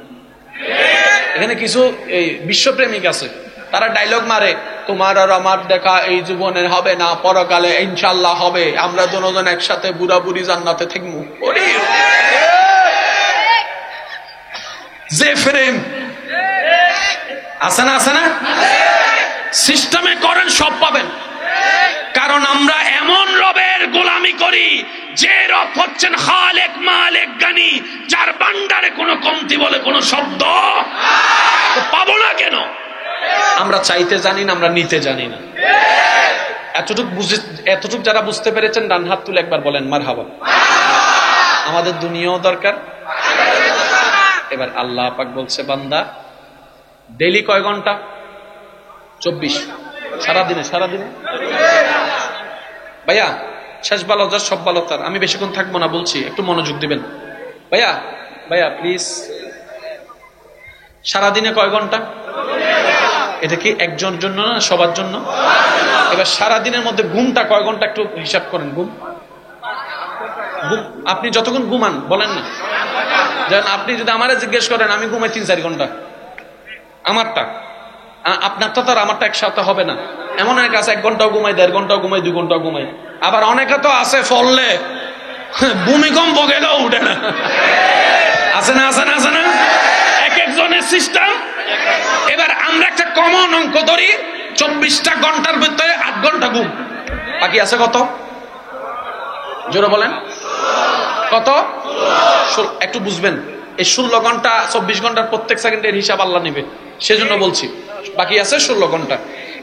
এখানে কিছু এই বিশ্বপ্রেমিক আছে, তারা ডায়লগ মারে, তোমার আর আমার দেখা এই জীবনে হবে না, পরকালে ইনশাআল্লাহ হবে। আমরা দুজন একসাথে বুড়া বুড়ি জান্নাতে থাকবো। যে ফ্রেম আছে না, আছে না, সিস্টেমে করেন সব পাবেন। কারণ আমরা এমন রবের গোলামি করি যে রব হচ্ছেন খালেক মালেক গানি, যার বান্ডারে কোনো কমতি বলে কোনো শব্দ পাবো না কেন? আমরা চাইতে জানি না, আমরা নিতে জানি না। এতটুক যারা বুঝতে পেরেছেন ডান হাত তুলে একবার বলেন মারহাবা। আমাদের দুনিয়াও দরকার। এবার আল্লাহ পাক বলছে, বান্দা ডেইলি কয় ঘন্টা? 24। সারাদিনে ভাইয়া শেষ ভালো যার সব ভালো তার। আমি বেশিক্ষণ থাকবো না, বলছি একটু মনোযোগ দিবেন। ভাইয়া প্লিজ, সারাদিনে কয় ঘন্টা? এটা কি একজনের জন্য না সবার জন্য? এবার সারাদিনের মধ্যে ঘুমটা কয় ঘন্টা একটু হিসাব করেন। ঘুম আপনি যতক্ষণ ঘুমান বলেন না, যেন আপনি যদি আমারে জিজ্ঞেস করেন আমি ঘুমাই 3-4 ঘন্টা, আমারটা আপনারটা তো আর আমারটা একসাথে হবে না। এমন অনেক আছে 1 ঘন্টাও ঘুমাই, 1.5 ঘন্টাও ঘুমাই, 2 ঘন্টাও ঘুমাই। আবার অনেকে তো আছে ফললে ভূমিকম্প গেলেও উঠে না। আছে না, এক একজনের সিস্টেম। এবার আমরা একটা কমন অঙ্ক ধরি, 24টা ঘন্টার ভিতরে 8 ঘন্টা ঘুম, বাকি আছে কত? জোরে বলেন কত? একটু বুঝবেন, এই 16 ঘন্টা 24 ঘন্টার প্রত্যেক সেকেন্ডের হিসাব আল্লাহ নেবে, সেজন্য বলছি। বাকি আছে 16 ঘন্টা।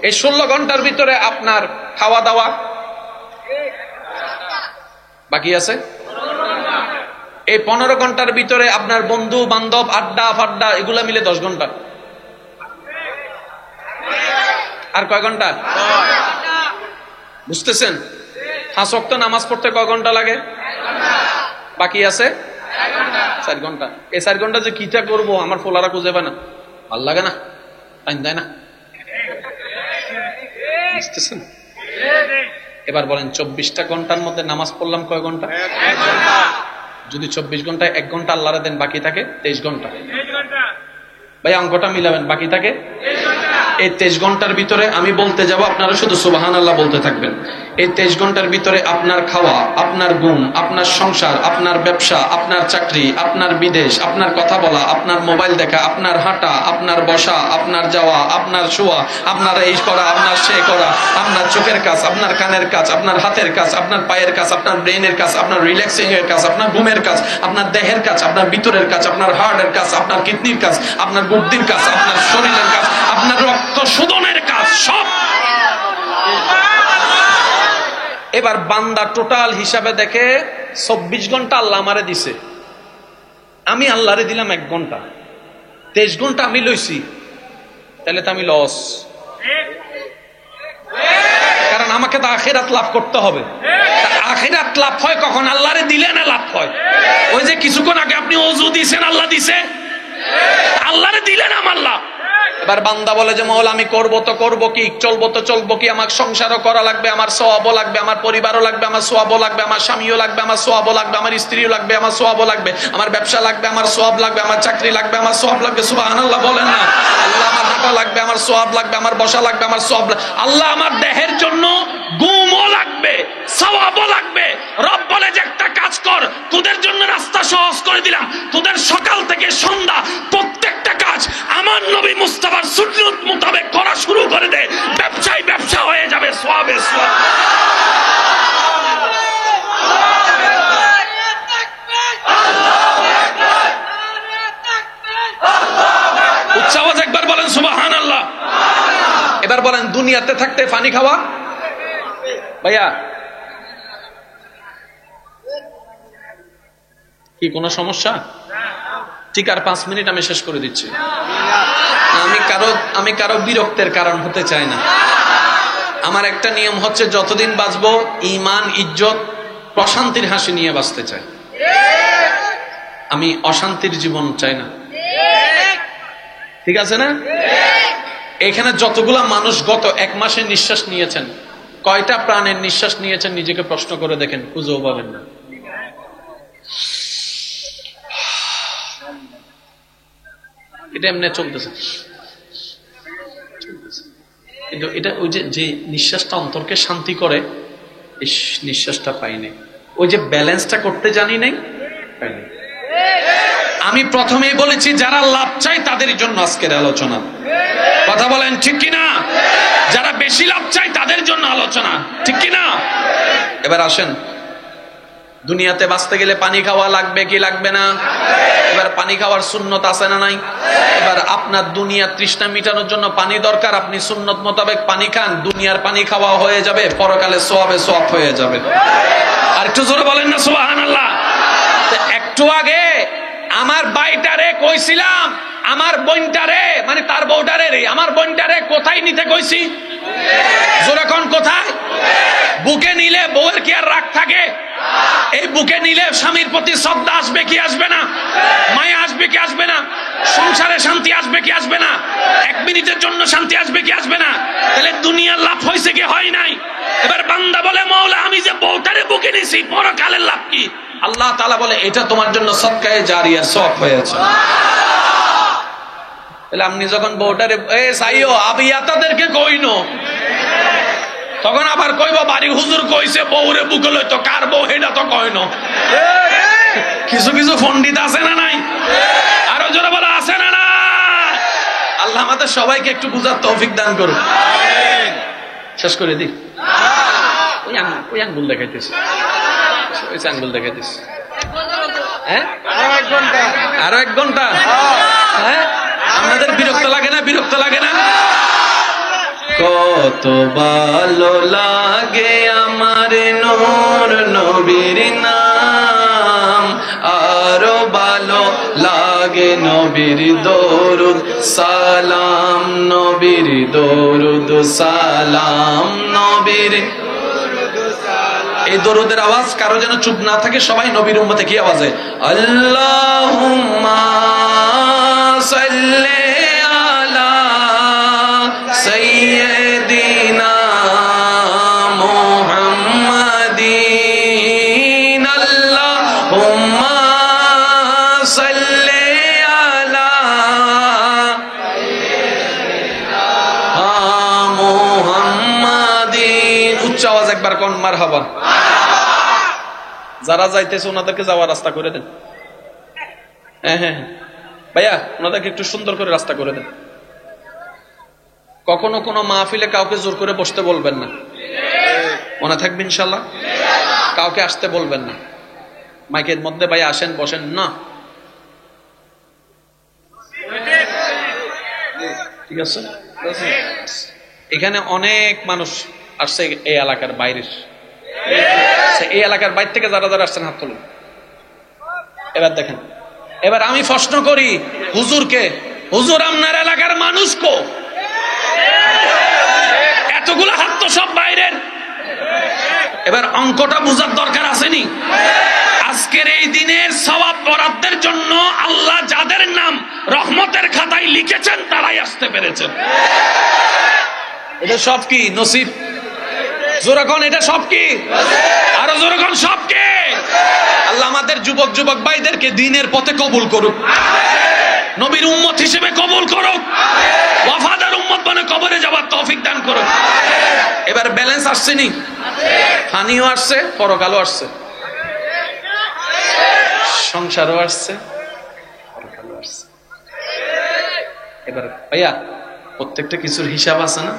এই 16 ঘন্টার ভিতরে আপনার খাওয়া দাওয়া বাকি আছে। এই 15 ঘন্টার ভিতরে আপনার বন্ধু বান্ধব আড্ডা ফাড্ডা এগুলা মিলে 10 ঘন্টা। আর কয় ঘন্টা? বুঝতেছেন? 5 ওয়াক্ত নামাজ পড়তে কয় ঘন্টা লাগে? বাকি আছে 4 ঘন্টা। এই 4 ঘন্টা যে কিটা করবো আমার ফোলারা খুঁজে পায় না, ভাল লাগে না, তাই না? বুঝতেছেন? এবার বলেন 24টা ঘন্টার মধ্যে নামাজ পড়লাম কয় ঘন্টা? যদি 24 ঘন্টায় 1 ঘন্টা আল্লাহরে দেন, বাকি থাকে 23 ঘন্টা। ভাই অঙ্কটা মিলাবেন, বাকি থাকে এই 23 ঘন্টার ভিতরে আমি বলতে যাব, আপনারা শুধু সুবহানাল্লাহ বলতে থাকবেন। এই 23 ঘন্টার ভিতরে আপনার খাওয়া, আপনার ঘুম, আপনার সংসার, আপনার ব্যবসা, আপনার চাকরি, আপনার বিদেশ, আপনার কথা বলা, আপনার মোবাইল দেখা, আপনার হাঁটা, আপনার বসা, আপনার যাওয়া, আপনার শোয়া, আপনার এই করা, আপনার সে করা, আপনার চোখের কাজ, আপনার কানের কাজ, আপনার হাতের কাজ, আপনার পায়ের কাজ, আপনার ব্রেনের কাজ, আপনার রিল্যাক্সিং এর কাজ, আপনার ঘুমের কাজ, আপনার দেহের কাজ, আপনার ভিতরের কাজ, আপনার হার্টের কাজ, আপনার কিডনির কাজ, আপনার বুদ্ধির কাজ, আপনার শরীরের কাজ, আপনার রক্ত শোধনের কাজ, সব। এবার বান্দা টোটাল হিসাবে দেখে 24 ঘন্টা আল্লাহ আমারে দিছে, আমি আল্লাহরে দিলাম 1 ঘন্টা, 23 ঘন্টা আমি লইছি, তাহলে তো আমি লস। কারণ আমাকে তো আখিরাত লাভ করতে হবে। আখিরাত লাভ হয় কখন? আল্লাহরে দিলে না লাভ হয়। ওই যে কিছুক্ষণ আগে আপনি ওযু দিছেন, আল্লাহ দিছে, আল্লাহরে দিলেন আমার লাভ। এবার বান্দা বলে যে মওলা আমি করবো তো করবো কি, চলবো তো চলবো কি, আমার সংসারও করা লাগবে, আমার সওয়াবও লাগবে, আমার পরিবারও লাগবে, আমার সওয়াবও লাগবে, আমার স্বামীও লাগবে, আমার সওয়াবও লাগবে, আমার স্ত্রীও লাগবে, আমার সওয়াবও লাগবে, আমার ব্যবসা লাগবে, আমার সওয়াব লাগবে, আমার চাকরি লাগবে, আমার সওয়াব লাগবে। সুবহানাল্লাহ বলেন না। আল্লাহ আমার হাঁটা লাগবে, আমার সওয়াব লাগবে, আমার বসা লাগবে, আমার সওয়াব লাগবে। আল্লাহ আমার দেহের জন্য ঘুমও লাগবে, সওয়াবও লাগবে। রব বলে যে একটা কাজ কর, তোদের জন্য রাস্তা সহজ করে দিলাম, তোদের সকাল থেকে সন্ধ্যা প্রত্যেকটা কাজ আমার নবী মুস্তাফার সুন্নাত মোতাবেক করা শুরু করে দে, ব্যবসায় ব্যবসা হয়ে যাবে, সওয়াবে সওয়াব। উচ্চ আওয়াজ একবার বলেন সুবহানাল্লাহ। এবার বলেন দুনিয়াতে থাকতে পানি খাওয়া, ভাইয়া কি কোনো সমস্যা? ঠিক আর 5 মিনিট আমি শেষ করে দিচ্ছি। আমি কারো বিরক্তের কারণ হতে চাই না। আমার একটা নিয়ম হচ্ছে যতদিন বাঁচবো ঈমান ইজ্জত প্রশান্তির হাসি নিয়ে বাঁচতে চাই, আমি অশান্তির জীবন চাই না। ঠিক আছে না? এখানে যতগুলা মানুষ গত 1 মাসে নিঃশ্বাস নিয়েছেন, কয়টা প্রাণের নিঃশ্বাস নিয়েছেন নিজেকে প্রশ্ন করে দেখেন, খুঁজেও পাবেন না। এটা এমনি চলতেছে। কিন্তু এটা ওই যে যে নিঃশ্বাসটা অন্তরকে শান্তি করে, এই নিঃশ্বাসটা পাইনি। ওই যে ব্যালেন্সটা করতে জানি নাই, পাইনি। আমি প্রথমেই বলেছি যারা লাভ চায় তাদের জন্য আজকের আলোচনা। কথা বলেন ঠিক কিনা? যারা বেশি লাভ চায় তাদের জন্য আলোচনা, ঠিক কিনা? এবার আসেন, দুনিয়াতে বাঁচতে গেলে পানি খাওয়া লাগবে কি লাগবে না? এবার পানি খাওয়ার সুন্নত আছে না নাই? এবার আপনার দুনিয়ার তৃষ্ণা মিটানোর জন্য পানি দরকার, আপনি সুন্নত মোতাবেক পানি খান, দুনিয়ার পানি খাওয়া হয়ে যাবে, পরকালে সওয়াবে সওয়াব হয়ে যাবে। আর একটু জোরে বলেন না সুবহানাল্লাহ। একটু আগে আমার ভাইটারে কইছিলাম, আমার বোনটারে, মানে তার বউটারে রে, আমার বোনটারে কোথায় নিতে কইছি? জোরে কোন কোথায়? বুকে নিলে বউয়ের কি আর রাগ থাকে? এই বুকে নিলে স্বামীর প্রতি শ্রদ্ধা আসবে কি আসবে না? মায়া আসবে কি আসবে না? সংসারে শান্তি আসবে কি আসবে না? এক মিনিটের জন্য শান্তি আসবে কি আসবে না? তাহলে দুনিয়ার লাভ হয়েছে কি হয় নাই? এবার বান্দা বলে মওলা আমি যে বউটারে বুকে নিছি পরকালের লাভ কি? আল্লাহ তাআলা বলে এটা তোমার জন্য সদকায়ে জারিয়া সওয়াব হয়েছে। তাহলে আপনি যখন বউটারে এ সাইও আবিয়াতাদেরকে কইনো, তখন আবার কইব বাড়ি হুজুর কইছে বউরে বুকে লইতো, কার বউ এটা তো কইনো। কিছু কিছু পণ্ডিত আছে না নাই? আরো জোরে বলা আছে না না? আল্লাহ আমাদের সবাইকে একটু বুঝার তৌফিক দান করুন। শেষ করে দিই। ওই আঙ্গুল দেখাইতেছি, ওই আঙ্গুল দেখাইতেছি। হ্যাঁ আরো 1 ঘন্টা? হ্যাঁ আপনাদের বিরক্ত লাগে না? বিরক্ত লাগে না? কত ভালো লাগে আমার নূর নবীর নাম, আরো ভালো লাগে নবীর দরুদ সালাম, নবীর দরুদ সালাম, নবীর। এই দরুদের আওয়াজ কারো যেন চুপ না থাকে, সবাই নবীর উম্মতে কি আওয়াজে আল্লাহুম্মা সাল্লি আলা সাইয়্যিদিনা মুহাম্মাদিন, আল্লাহুম্মা সাল্লি আলা মুহাম্মাদিন। উচ্চ আওয়াজ একবার কোন মারহাবা। যারা যাইতেছে ওনাদেরকে যাওয়ার রাস্তা করে দেন। হ্যাঁ হ্যাঁ ভাইয়া, ওনাদেরকে একটু সুন্দর করে রাস্তা করে দেন। কখনো কোনো মাহফিলে কাউকে জোর করে বসতে বলবেন না, মনে থাকবে ইনশাল্লাহ। কাউকে আসতে বলবেন না, মাইকের মধ্যে ভাই আসেন বসেন না, ঠিক আছে? এখানে অনেক মানুষ আসছে এই এলাকার বাইরের, এই এলাকার বাইরে থেকে যারা যারা আসছেন হাত তুলুন। এবার দেখেন, এবার আমি প্রশ্ন করি হুজুরকে, হুজুর আপনার এলাকার মানুষ কো? এতগুলো হাত তো সব বাইরের। এবার অঙ্কটা বোঝার দরকার আসেনি? আজকের এই দিনের সওয়াব বরাদ্দের জন্য আল্লাহ যাদের নাম রহমতের খাতায় লিখেছেন তারাই আসতে পেরেছেন। এটা সব কি নসিব? জোরাখন এটা সব কি? আরো জোরাখন সব কি? আল্লাহ আমাদের যুবক যুবক ভাইদেরকে দ্বীনের পথে কবুল করুক, নবীর উম্মত হিসেবে কবুল করুক, ওয়াফাদার উম্মত বনে কবরে যাওয়ার তৌফিক দান করুক। এবার ব্যালেন্স আসছে নি? হানিও আসছে, পরকালও আসছে, সংসারও আসছে, পরকালও আসছে। এবার ভাইয়া প্রত্যেকটা কিছুর হিসাব আছে না?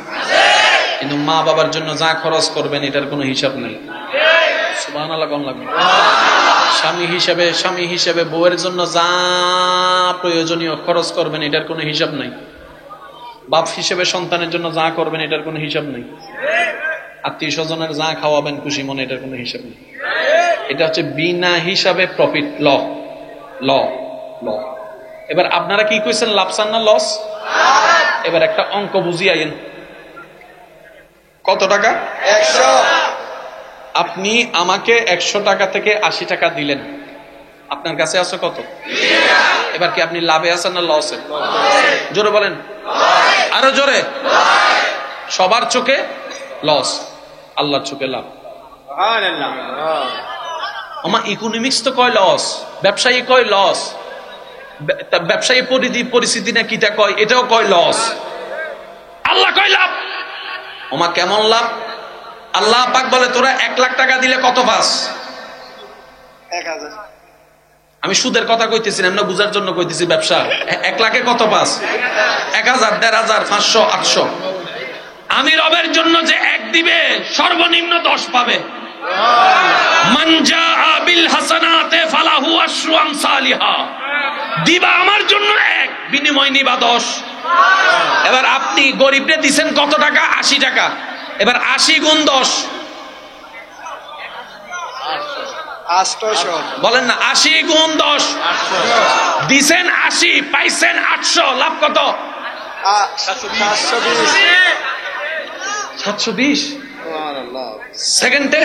কিন্তু মা বাবার জন্য যা খরচ করবেন এটার কোনো হিসাব নেই। সুবহানাল্লাহ কোন লাগবে? স্বামী হিসেবে বউয়ের জন্য যা প্রয়োজনীয় খরচ করবেন এটার কোনো হিসাব নাই। বাপ হিসেবে সন্তানের জন্য যা করবেন এটার কোনো হিসাব নেই। আত্মীয় স্বজনের যা খাওয়াবেন খুশি মনে, এটার কোনো হিসাব নেই। এটা হচ্ছে বিনা হিসাবে প্রফিট, ল ল ল। এবার আপনারা কি কইছেন, লাভ চান না লস? এবার একটা অঙ্ক বুঝিয়াইন। কত টাকা? 100। আপনি আমাকে 100 টাকা থেকে 80 টাকা দিলেন, আপনার কাছে আছে কত? এবার কি আপনি লাভে আছেন না লসে? জোরে বলেন, আরো জোরে। সবার চোখে লস, আল্লাহর চোখে লাভ। আমার ইকোনমিক্স তো কয় লস, ব্যবসায়ী কয় লস, ব্যবসায়ী পরিস্থিতি না কিটা কয় এটাও কয় লস, আল্লাহ কয় লাভ। ওমা কেমন লাভ? আল্লাহ পাক বলে তোরা 1 লাখ টাকা দিলে কত পাস? 1000। আমি সুদের কথা কইতেছি না, এমনি বুঝার জন্য কইতেছি। ব্যবসা 1 লাখে কত পাস? 1000, 1500, 500, 800। আমি রবের জন্য যে 1 দিবে সর্বনিম্ন 10 পাবে। মান জাআ বিল হাসানাতে ফালাহু আশরু আমসালিহা। দিবা আমার জন্য 1, বিনিময় নিবা 10। এবার আপনি গরিবরে দিবেন কত টাকা? 80 টাকা। এবার 80 গুণ 10 800। বলেন না, 80 গুণ 10 দিছেন 80, পাইছেন 800, লাভ কত? 720 সেকেন্ডে।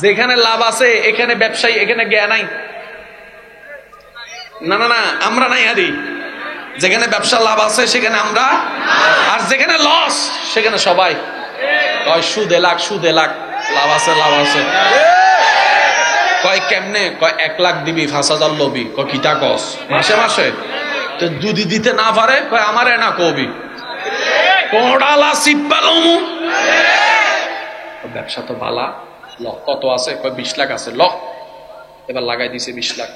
যেখানে লাভ আছে এখানে ব্যবসায়ী, এখানে জ্ঞান নাই। না না না, আমরা নাই হারি। যেখানে ব্যবসা লাভ আছে সেখানে আমরা, আর যেখানে লস সেখানে সবাই কয় সুদে লাখ, সুদে লাখ, লাভ আছে, লাভ আছে। কয় কেমনে? কয় 1 লাখ দিবি, 5000 লবি। কয় কিটা কস? মাসে মাসে তো যদি দিতে না পারে কয় আমারে না কবি কোড়ালা সিপালমু। ব্যবসা তো বালা, লক কত আছে? কয় 20 লাখ আছে। লক এবার লাগাই দিছে 20 লাখ,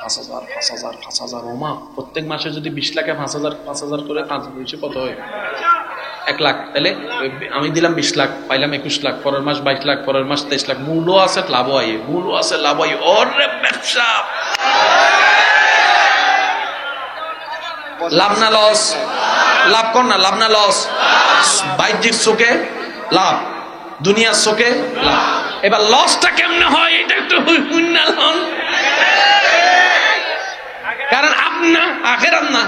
5000, 5000, 5000। ওমা প্রত্যেক মাসে যদি 20 লাখে 5000, 5000 করে 5 দিচ্ছে কত হয়? 1 লাখ। তাহলে আমি দিলাম 20 লাখ, পাইলাম 21 লাখ, পরের মাস 22 লাখ, পরের মাস 23 লাখ। মূল্য আছে, লাভ হয়, মূল্য আছে, লাভ হয়। ওরে ব্যবসা লাভ না লস? লাভ কর না, লাভ না লস? বাহ্যিক চোখে লাভ, দুনিয়ার চোখে লাভ। এবার লসটা কেমনে হয় এটা একটু হুইনালন। কারণ আপনা আখেরাত না,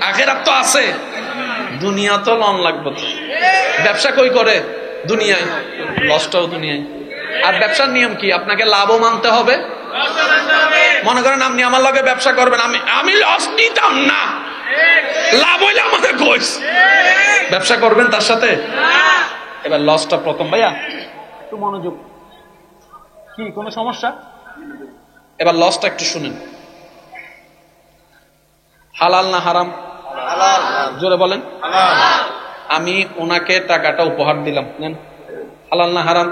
আখেরাত তো আছে, দুনিয়া তো লন লাগবে। তো ব্যবসা কই করে? দুনিয়ায়। লসটাও দুনিয়ায়। আর ব্যবসার নিয়ম কি? আপনাকে লাভও মানতে হবে। মনে করেন আপনি আমার লগে ব্যবসা করবেন, আমি লস নিতাম না, লাভ হইলে আমাকে কইস, ব্যবসা করবেন তার সাথে? এবার লসটা প্রথম। ভাইয়া একটু মনোযোগ, কি কোনো সমস্যা? এবার লসটা একটু শুনেন। হালাল না হারাম? জোরে বলেন। আমি ওনাকে টাকাটা উপহার দিলাম, নেন। হালাল না হারাম?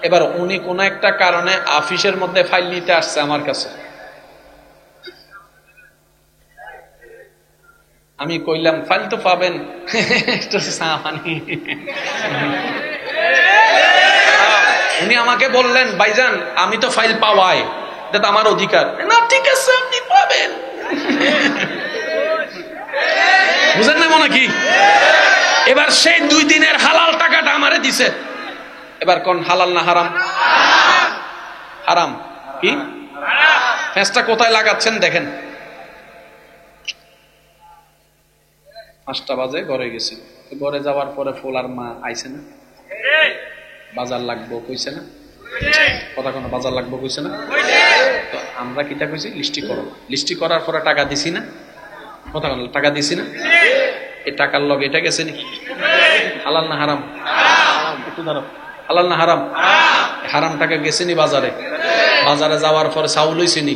এবার উনি কোন একটা কারণে অফিসের মধ্যে ফাইল নিতে আসছে আমার কাছে। আমি কইলাম ফাইল তো পাবেন, উনি আমাকে বললেন ভাইজান আমি তো ফাইল পাওয়াই, এটা তো আমার অধিকার। না ঠিক আছে আপনি পাবেন। বুঝেন না মনে কি? এবার সেই 2 দিনের হালাল টাকাটা আমারে দিছে। এবার কোন হালাল না হারাম? হারাম। কি ফেসটা কোথায় লাগাচ্ছেন দেখেন। 5টা বাজে ঘরে গেছি, ঘরে যাওয়ার পরে ফোলার মা আইছে না, বাজার লাগবো কইছে না, কথা কোনো বাজার লাগবো কইছে না। তো আমরা কিটা কইছি? লিস্টি করো। লিস্টি করার পরে টাকা দিছি না, কথা কোনো টাকা দিছি না। এই টাকার লগে এটা গেছে নি? হালাল না হারাম? একটু ধরো, হালাল না হারাম? হারাম টাকা গেছে নি বাজারে? বাজারে যাওয়ার পরে চাউল হইছে নি?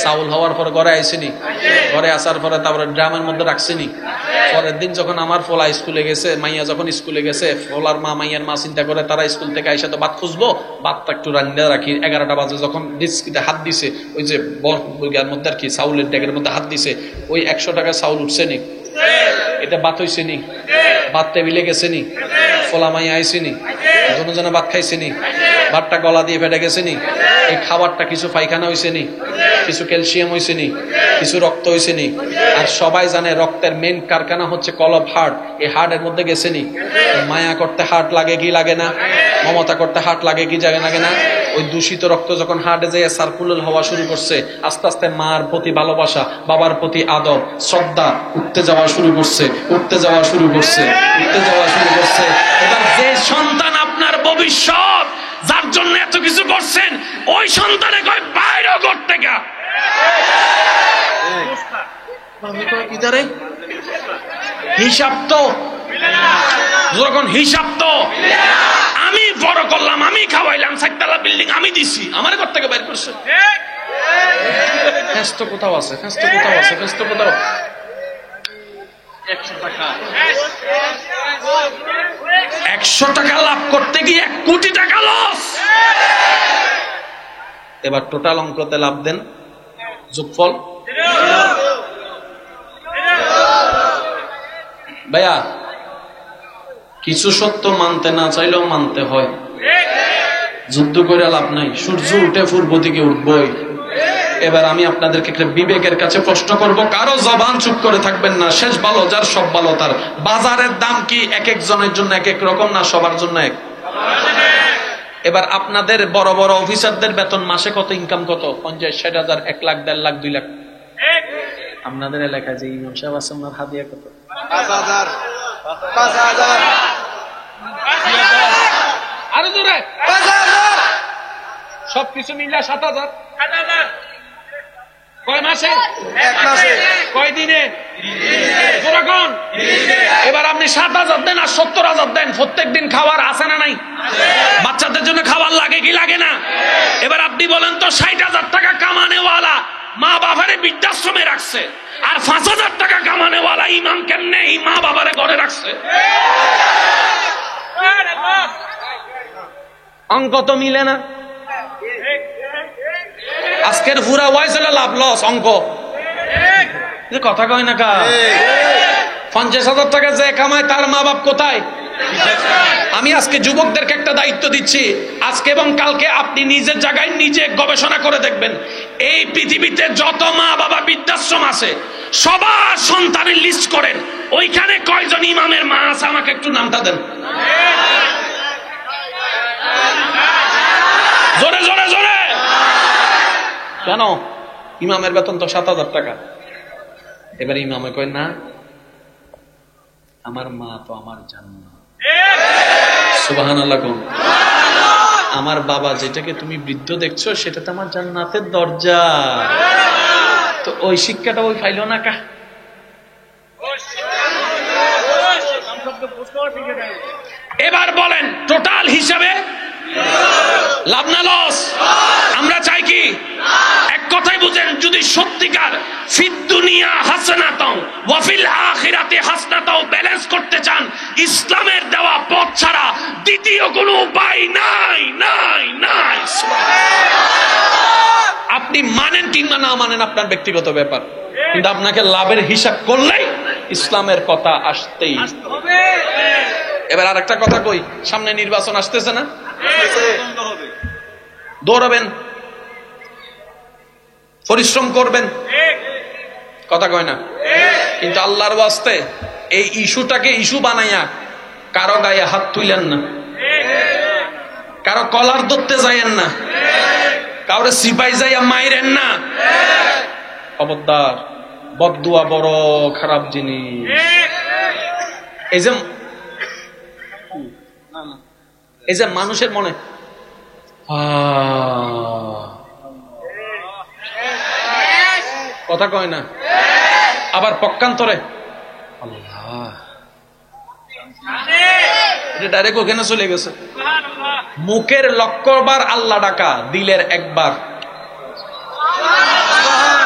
চাউল হওয়ার পরে ঘরে আইসিনি, ঘরে আসার পরে তারপরে ড্রামের মধ্যে রাখছিনি। পরের দিন যখন আমার ফোলা স্কুলে গেছে, মাইয়া যখন স্কুলে গেছে, ফোলার মা মাইয়ার মা চিন্তা করে তারা স্কুল থেকে আইসা তো ভাত খুঁজবো, ভাতটা একটু রান্না রাখি। 11টা বাজে যখন ডিস্কিতে হাত দিছে, ওই যে বর্গার মধ্যে আর কি চাউলের ড্যাগের মধ্যে হাত দিছে, ওই 100 টাকা চাউল উঠছে নি? এটা ভাত হইছে নি? ভাত টেবিলে গেছে নি? ফোলা মাইয়া আইসে নি? জনে ভাত খাইছে নি? ভাতটা গলা দিয়ে ফেটে গেছে নি? এই খাবারটা কিছু পায়খানা হইছে নি? কিছু ক্যালসিয়াম হইছে নি? কিছু রক্ত হইছে নি? আর সবাই জানে রক্তের মেন কারখানা হচ্ছে কলব হার্ট। এই হার্টের মধ্যে গেছে নি? মায়া করতে হার্ট লাগে কি লাগে না? মমতা করতে হার্ট লাগে কি লাগে না? ওই দূষিত রক্ত যখন হার্টে যায় সার্কুলার হওয়া শুরু করছে, আস্তে আস্তে মার প্রতি ভালোবাসা, বাবার প্রতি আদর, শ্রদ্ধা উঠতে যাওয়া শুরু করছে, উঠতে যাওয়া শুরু করছে, উঠতে যাওয়া শুরু করছে। এবার যে সন্তান আপনার ভবিষ্যৎ, যার জন্য এত কিছু করছেন, ওই সন্তানে কয় বাইরেও করতে গা হিসাব তো যখন হিসাব তো আমি বড় করলাম, আমি খাওয়াইলাম, 4তলা বিল্ডিং আমি দিছি, আমার ঘর থেকে বাইর করছে। ফেস্ত কোথাও আছে, ফেস্ত কোথাও আছে, ফেস্ত কোথাও। 100 টাকা লাভ করতে গিয়ে 1 কোটি টাকা লস। এবার টোটাল অঙ্কতে লাভ দেন, যোগফল। ভাইয়া, কিছু সত্য মানতে না চাইলেও মানতে হয়। যুদ্ধ করে লাভ নাই, সূর্য উঠে পূর্ব দিকে উঠবই। এবার আমি আপনাদেরকে একটা বিবেকের কাছে প্রশ্ন করব, কারো জবান চুপ করে থাকবেন না। শেষ ভালো যার, সব ভালো তার। বাজারের দাম কি এক একজনের জন্য এক এক রকম, না সবার জন্য এক? এবার আপনাদের বড় বড় অফিসারদের বেতন মাসে কত, ইনকাম কত? 50-60 হাজার, 1 লাখ, 1.5 লাখ, 2 লাখ। আপনাদের এলাকায় যে ইমাম সাহেব আছে, ওনার হাদিয়া কত? 5,000 5,000 আরো জোরে। 5,000 সবকিছু মিলে 7,000। কয় মাসে? 1 মাসে। কয় দিনে? কোন? এবার আপনি 7,000 দেন আর 70,000 দেন, প্রত্যেক দিন খাবার আছে না নাই? বাচ্চাদের জন্য খাবার লাগে কি লাগে না? এবার আপনি বলেন তো, 60,000 টাকা কামানেওয়ালা মা বাবারে বৃদ্ধাশ্রমে রাখছে, আর 5,000 টাকা কামানেওয়ালা ইমাম কেমনে এই মা বাবারে ঘরে রাখছে? অঙ্ক তো মিলে না। আজকের পুরা ওয়াইজ হলো লাভ লস অঙ্ক। কথা কয় না কা? 50,000 টাকা যে কামায় তার মা বাপ কোথায়? আমি আজকে যুবকদেরকে একটা দায়িত্ব দিচ্ছি, আজকে এবং কালকে আপনি নিজের জায়গায় নিজে গবেষণা করে দেখবেন, এই পৃথিবীতে যত মা বাবা বৃদ্ধাশ্রম আছে সবার সন্তানের লিস্ট করেন, ওইখানে কয়জন ইমামের মা আছে আমাকে একটু নামটা দেন। জোরে জোরে জোরে। কেন? ইমামের বেতন তো 7,000 টাকা। এবার ইমামে কয় না, আমার মা তো আমার জান্নাত। সুবহানাল্লাহ। আমার বাবা যেটাকে তুমি বৃদ্ধ দেখছো সেটা তো আমার জান্নাতের দরজা। তো ওই শিক্ষাটা ওই পাইলো না কা? এবার বলেন, টোটাল হিসাবে লাভ না লস? আমরা চাই কি? এক কথাই বুঝেন, যদি সত্যিকার ফিদ দুনিয়া হাসানাতাও ওয়া ফিল আখিরাতি হাসানাতাও ব্যালেন্স করতে চান, ইসলামের দেওয়া পথ ছাড়া দ্বিতীয় কোনো উপায় নাই নাই নাই। আপনি মানেন কিংবা না মানেন আপনার ব্যক্তিগত ব্যাপার, কিন্তু আপনাকে লাভের হিসাব করলেই ইসলামের কথা আসতেই হবে। এবার আরেকটা কথা কই, সামনে নির্বাচন আসতেছে না? দৌড়াবেন, পরিশ্রম করবেন, কথা কয় না? কিন্তু আল্লাহর ওয়াস্তে এই ইস্যুটাকে ইস্যু বানাইয়া কারো গায়ে হাত তুইলেন না, কারো কলার ধরতে যাইয়েন না, কাউরে সিপাই যাইয়া মাইরেন না। খবরদার, বদদুয়া বড় খারাপ জিনিস। এই যে মানুষের মনে কথা কয় না, আবার পক্ষান্তরে আল্লাহ, এটা ডাইরেক্ট ওখানে চলে গেছে। মুখের লক্ষবার আল্লাহ ডাকা, দিলের একবার।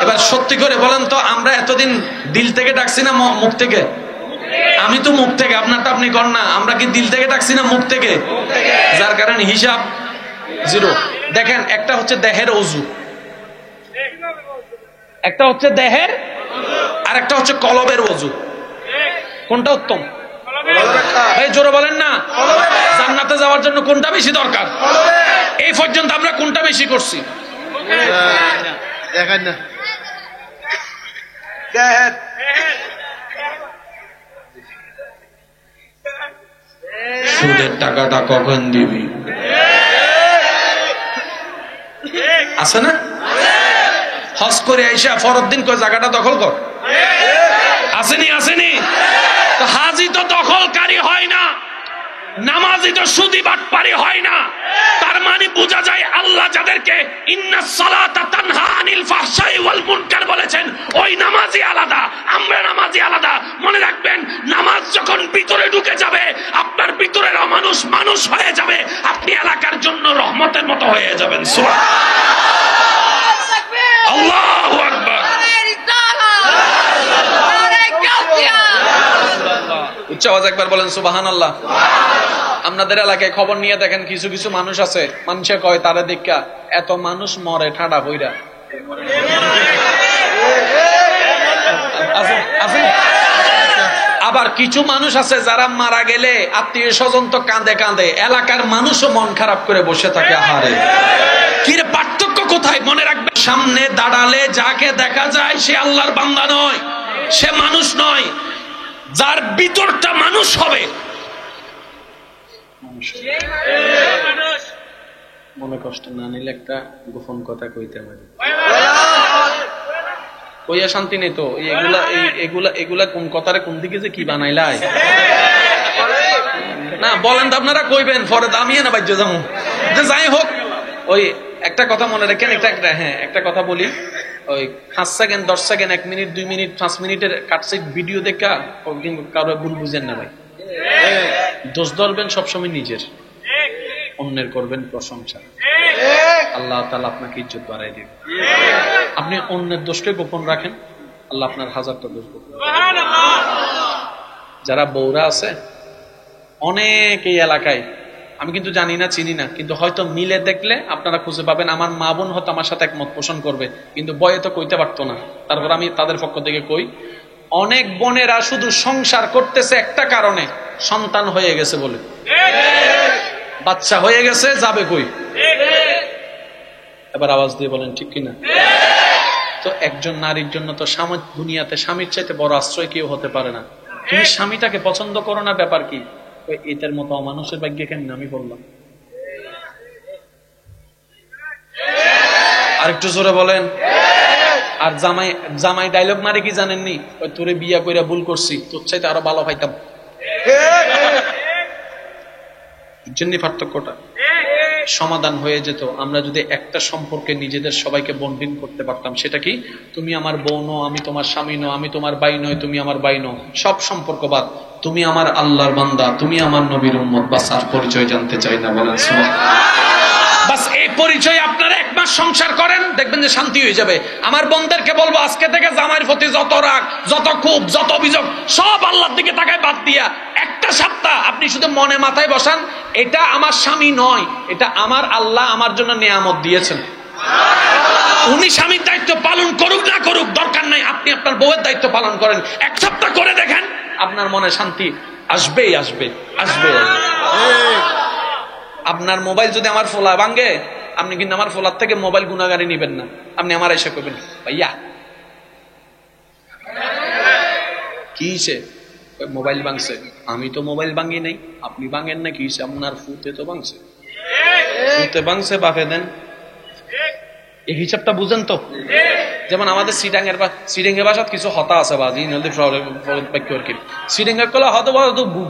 এবার সত্যি করে বলেন তো, আমরা এতদিন দিল থেকে ডাকছি না মুখ থেকে? আমি তো মুখ থেকে, আপনারটা আপনি কর না। আমরা কি দিল থেকে ডাকছি না মুখ থেকে? যার কারণে হিসাব জিরো। দেখেন, একটা হচ্ছে দেহের ওযু, একটা হচ্ছে দেহের, আর একটা হচ্ছে কলবের ওযু। কোনটা উত্তম? ভাই জোরে বলেন না। জান্নাতে যাওয়ার জন্য কোনটা বেশি দরকার? এই পর্যন্ত আমরা কোনটা বেশি করছি? দেখেন না, দেখেন সুদের টাকাটা কখন দিবি? আছে না? হজ করে আইসা ফরদ দিন কয় জায়গাটা দখল কর, আসেনি আসেনি? তো হাজি তো দখলকারী হয় না, নামাজি তো সুদি বাটপারি হয় না। তার মানে বোঝা যায় আল্লাহ যাদেরকে ইন্নাস সালাতা তানহা আনিল ফাহশাই ওয়াল মুনকার বলেছেন, ওই নামাজি আলাদা, আমরা নামাজি আলাদা। মনে রাখবেন, নামাজ যখন ভিতরে ঢুকে যাবে, আপনার ভিতরের অমানুষ মানুষ হয়ে যাবে, আপনি এলাকার জন্য রহমতের মতো হয়ে যাবেন। সুবহানাল্লাহ, আল্লাহু আকবার। উচ্চ আওয়াজ একবার বলেন সুবহানাল্লাহ। আপনাদের এলাকায় খবর নিয়ে দেখেন, কিছু কিছু মানুষ আছে, মানুষে কয় তারা দেখা এত মানুষ মরে ঠাডা বইরা। আবার কিছু মানুষ আছে যারা মারা গেলে আত্মীয় স্বজন তো কাঁদে কাঁদে, এলাকার মানুষও মন খারাপ করে বসে থাকে। আহারে কিরে, পার্থক্য কোথায়? মনে রাখবে, সামনে দাঁড়ালে যাকে দেখা যায় সে আল্লাহর বান্দা নয়, সে মানুষ নয়। যার ভিতরটা মানুষ হবে, মনে কষ্ট না নিলে একটা গোপন কথা কইতে পারি, কইয়া শান্তি নেই তো। এগুলা কোন কথারে কোন দিকে যে কি বানাইলাই না বলেন তো, আপনারা কইবেন পরে দামিয়ে না বাজ্য যাবো। যাই হোক, ওই একটা কথা মনে রাখেন, একটা কথা বলি, ওই 5 সেকেন্ড 10 সেকেন্ড 1 মিনিট 2 মিনিট 5 মিনিটের কাটসেট ভিডিও দেখা কারো ভুল বুঝেন না ভাই। দোষ ধরবেন সবসময় নিজের, অন্যের করবেন প্রশংসা, আল্লাহ তাআলা আপনাকে ইজ্জত বাড়াই দিবেন। আপনি অন্যের দোষকে গোপন রাখেন, আল্লাহ আপনার 1000টা দোষ গোপন রাখেন। যারা বউরা আছে অনেক এই এলাকায়, আমি কিন্তু জানি না, চিনি না, কিন্তু হয়তো মিলে দেখলে আপনারা খুঁজে পাবেন। আমার মা বোন হয়তো আমার সাথে একমত পোষণ করবে, কিন্তু বয়ে তো কইতে পারতো না। তারপর আমি তাদের পক্ষ থেকে কই, অনেক বোনেরা শুধু সংসার করতেছে একটা কারণে, সন্তান হয়ে গেছে বলে, বাচ্চা হয়ে গেছে, যাবে কই? এবার আওয়াজ দিয়ে বলেন ঠিক কিনা? তো একজন নারীর জন্য তো দুনিয়াতে স্বামীর চাইতে বড় আশ্রয় কেউ হতে পারে না। তুমি স্বামীটাকে পছন্দ করো না, ব্যাপার কি? এটার মতো অমানুষের ভাগ্যে কেন আমি বললাম? আরেকটু জোরে বলেন। আর জামাই ডায়লগ মারে কি জানেননি? ওই তোরে বিয়া কইরা ভুল করছি, তোর চাইতে আরো ভালো পাইতাম। জন্য পার্থক্যটা সমাধান হয়ে যেত আমরা যদি একটা সম্পর্কে নিজেদের সবাইকে বন্ডিং করতে পারতাম। সেটা কি? তুমি আমার বউ নও, আমি তোমার স্বামী নও, আমি তোমার ভাই নই, তুমি আমার ভাই নও, সব সম্পর্ক বাদ, তুমি আমার আল্লাহর বান্দা, তুমি আমার নবীর উম্মত, বাস আর পরিচয় জানতে চাই না। বলেন বাস এই পরিচয় আপনারা 1 মাস সংসার করেন, দেখবেন যে শান্তি হয়ে যাবে। আমার বোনদেরকে বলবো, আজকে থেকে জামাইয়ের প্রতি যত রাগ, যত ক্ষোভ, যত অভিযোগ সব আল্লাহর দিকে তাকায় বাদ দিয়া একটা সপ্তাহ আপনি শুধু মনে মাথায় বসান, এটা আমার স্বামী নয়, এটা আমার আল্লাহ আমার জন্য নিয়ামত দিয়েছেন। উনি স্বামীর দায়িত্ব পালন করুক না করুক দরকার নাই, আপনি আপনার বউয়ের দায়িত্ব পালন করেন। 1 সপ্তাহ করে দেখেন, আপনার মনে শান্তি আসবেই আসবে, আসবে। আপনার মোবাইল যদি আমার ফোলা ভাঙ্গে, আপনি কিন্তু আমার ফোলার থেকে মোবাইল গুনাগারি নিবেন না, আপনি আমার এসে করবেন, ভাইয়া কি হইছে? মোবাইল ভাঙছে। আমি তো মোবাইল ভাঙি নাই, আপনি ভাঙেন না, কি হইছে? আপনার ফুতে তো ভাঙছে, ফুতে ভাঙছে, বাপে দেন। এই হিসাবটা বুঝেন তো? যেমন আমাদের সিডাঙ্গের ভাষাত কিছু হতা আছে বাজি নদী সিডাঙ্গের কলা হয়তো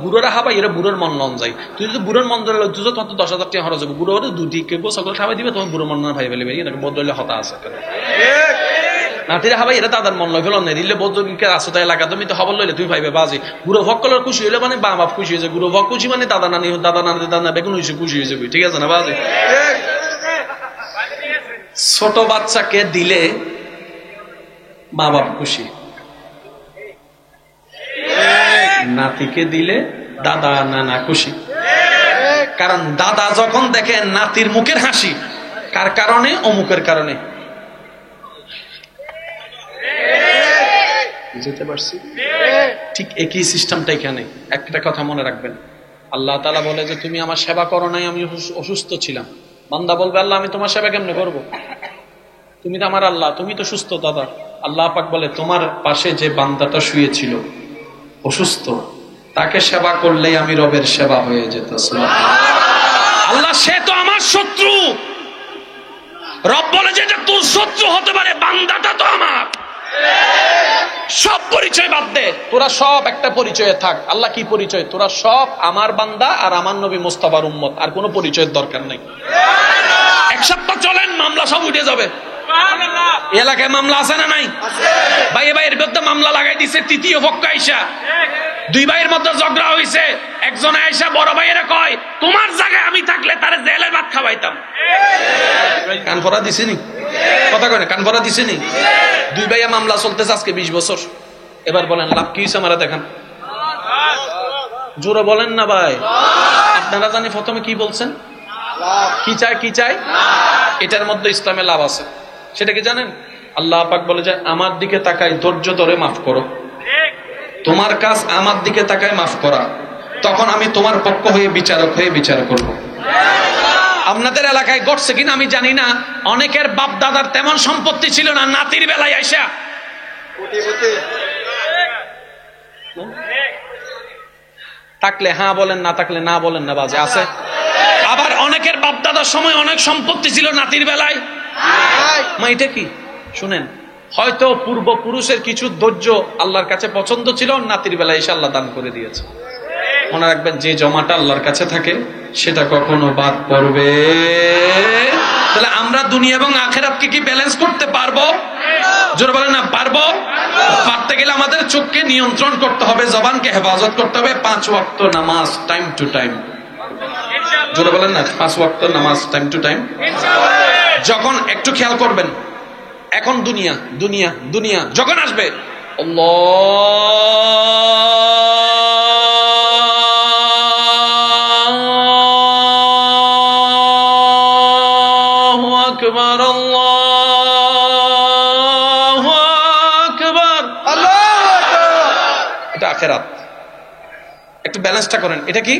বুড়োরা হাবাই, এরা বুড়োর মন লন যায়। তুই যদি বুড়োর মন ধরে তুই তোমার 10,000 টাকা খরচ হবে, বুড়ো হলে 2টি কেউ সকল খাবাই দিবে, তোমার বুড়ো মন ভাই ফেলে বদলে হতা আছে। নাতিরা হাবাই এরা দাদার মন লয় ফেলো দিলে বদলকে আসতে এলাকা তুমি তো খবর লইলে তুই ভাইবে বাজি। গুরু ভক্কলের খুশি হইলে মানে বা বাপ খুশি হয়েছে, গুরু ভক খুশি মানে দাদা নানি দাদা বেগুন হয়েছে, খুশি হয়েছে, ঠিক আছে না বাজি? ছোট বাচ্চাকে দিলে মা বাপ খুশি, নাতিকে দিলে দাদা নানা খুশি। কারণ দাদা যখন দেখে নাতির মুখের হাসি, কার কারণে? অমুকের কারণে। বুঝতে পারছি? ঠিক একই সিস্টেমটা এখানে। একটা কথা মনে রাখবেন, আল্লাহ তাআলা বলে যে তুমি আমার সেবা করো নাই, আমি অসুস্থ ছিলাম। বান্দা বলবে, আল্লাহ আমি তোমার সেবা কেমনে করবো? তুমি তো আমার আল্লাহ, তুমি তো সুস্থ দাদা। আল্লাহ পাক বলে, তোমার পাশে যে বান্দাটা শুয়েছিল অসুস্থ, তাকে সেবা করলেই আমি রবের সেবা হয়ে যেত। আল্লাহ সে তো আমার শত্রু। রব বলে যে এটা তোর শত্রু হতে পারে, বান্দাটা তো আমার। সব পরিচয় বাদ দে, তোরা সব একটা পরিচয়ে থাক। আল্লাহ কি পরিচয়? তোরা সব আমার বান্দা আর আমার নবী মুস্তাফার উম্মত, আর কোনো পরিচয়ের দরকার নেই। 1 সপ্তাহ চলেন, মামলা সব উঠে যাবে। এলাকায় মামলা আছে না নাই? ভাই ভাইয়ের বিরুদ্ধে মামলা লাগাই দিছে, তৃতীয় পক্ষ আইসা, 2 ভাইয়ের মধ্যে ঝগড়া হয়েছে, একজন আইসা বড় ভাইয়েরা কয়, তোমার জায়গায় আমি থাকলে তারে জেলে ভাত খাওয়াইতাম। কান ফরা দিছিনি? কথা কয় না, কান ফরা দিছিনি? 2 ভাইয়া মামলা চলতেছে আজকে 20 বছর। এবার বলেন লাভ কি হয়েছে? আমারা দেখান। জোরে বলেন না ভাই। আপনারা জানি প্রথমে কি বলছেন? কি চাই? কি চাই? এটার মধ্যে ইসলামে লাভ আছে। সেটা কি জানেন? আল্লাহ পাক বলে যে আমার দিকে তাকাই ধৈর্য ধরে মাফ করো। তোমার কাজ আমার দিকে তাকায় মাফ করা, তখন আমি তোমার পক্ষ হয়ে বিচারক হয়ে বিচার করব। আপনাদের এলাকায় ঘটছে কিনা আমি জানি না, অনেকের বাপ দাদার তেমন সম্পত্তি ছিল না, নাতির বেলায় আইসা থাকলে হ্যাঁ বলেন, না থাকলে না বলেন, না বাজে আছে। আবার অনেকের বাপ দাদার সময় অনেক সম্পত্তি ছিল, নাতির বেলায় মা এটা কি শুনেন, হয়তো পূর্বপুরুষের কিছু ধৈর্য আল্লাহর কাছে পছন্দ ছিল, নাতির বেলায় এসে আল্লাহ দান করে দিয়েছে। মনে রাখবেন, যে জমাটা আল্লাহর কাছে থাকে সেটা কখনো বাদ পড়বে। তাহলে আমরা দুনিয়া এবং আখিরাতকে কি ব্যালেন্স করতে পারবো? জোরে বলেন না, পারবো। পারতে গেলে আমাদের চোখকে নিয়ন্ত্রণ করতে হবে, জবানকে হেফাজত করতে হবে, 5 ওয়াক্ত নামাজ টাইম টু টাইম। জোরে বলেন না, 5 ওয়াক্ত নামাজ টাইম টু টাইম। যখন একটু খেয়াল করবেন, এখন দুনিয়া দুনিয়া দুনিয়া যখন আসবে, আল্লাহু আকবার, আল্লাহু আকবার, আল্লাহু আকবার। এটা আখিরাত। একটু ব্যালেন্সটা করেন, এটা কি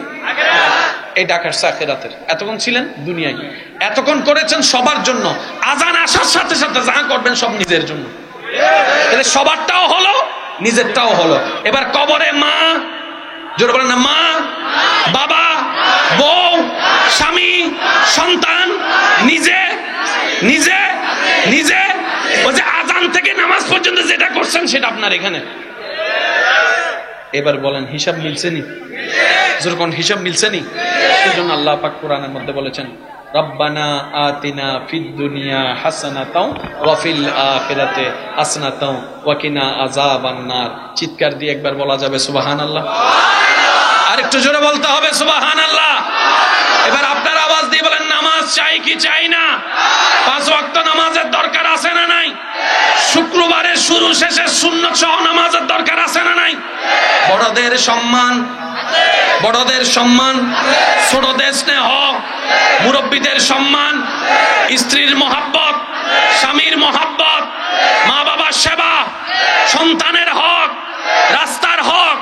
এই ডাকার আখিরাতের। এতক্ষণ ছিলেন দুনিয়ায়, এতক্ষণ করেছেন সবার জন্য। আজান আসার সাথে সাথে যা করবেন সব নিজের জন্য, তাহলে সবারটাও হলো, নিজেরটাও হলো। এবার কবরে মা, জোরে বলেন না, মা, বাবা, বউ, স্বামী, সন্তান, নিজে নিজে নিজে, ওই যে আজান থেকে নামাজ পর্যন্ত যেটা করছেন সেটা আপনার এখানে। এবার বলেন হিসাব মিলছে নি? যখন হিসাব মিলছে নি, সেজন্য আল্লাহ পাক কোরআনের মধ্যে বলেছেন, রব্বানা আতিনা ফিদ দুনিয়া হাসানাতাও ওয়া ফিল আখিরাতি হাসানাতাও ওয়া কিনা আযাবান নার। চিৎকার দিয়ে একবার বলা যাবে সুবহানাল্লাহ? আর একটু জোরে বলতে হবে সুবহানাল্লাহ। এবার আপনার আওয়াজ দিয়ে বলেন, নামাজ চাই কি চাই না? 5 ওয়াক্ত নামাজের দরকার আছে না নাই? শুক্রবারের শুরু শেষে সুন্নত সহ নামাজের দরকার আছে না নাই? বড়দের সম্মান, বড়দের সম্মান, ছোটদের স্নেহ, মুরব্বীদের সম্মান, স্ত্রীর মহাব্বত, স্বামীর মহাব্বত, মা বাবার সেবা, সন্তানের হক, রাস্তার হক,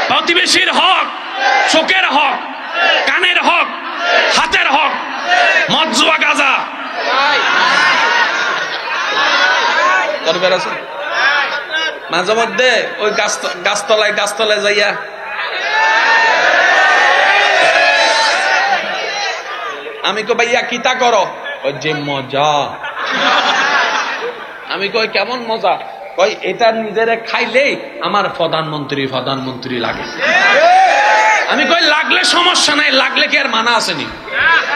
প্রতিবেশীর হক, চোখের হক, কানের হক, হাতের হক, মদ জুয়া গাঁজা মাঝে মধ্যে ওই গাছতলায় গাছতলায় যাইয়া আমি কই ভাইয়া কিতা করো? ওই যে মজা। আমি কই কেমন মজা? কই এটা নিজেরে খাইলেই আমার প্রধানমন্ত্রী লাগে। আমি কই লাগলে সমস্যা নাই, লাগলে কি আর মানা আসেনি,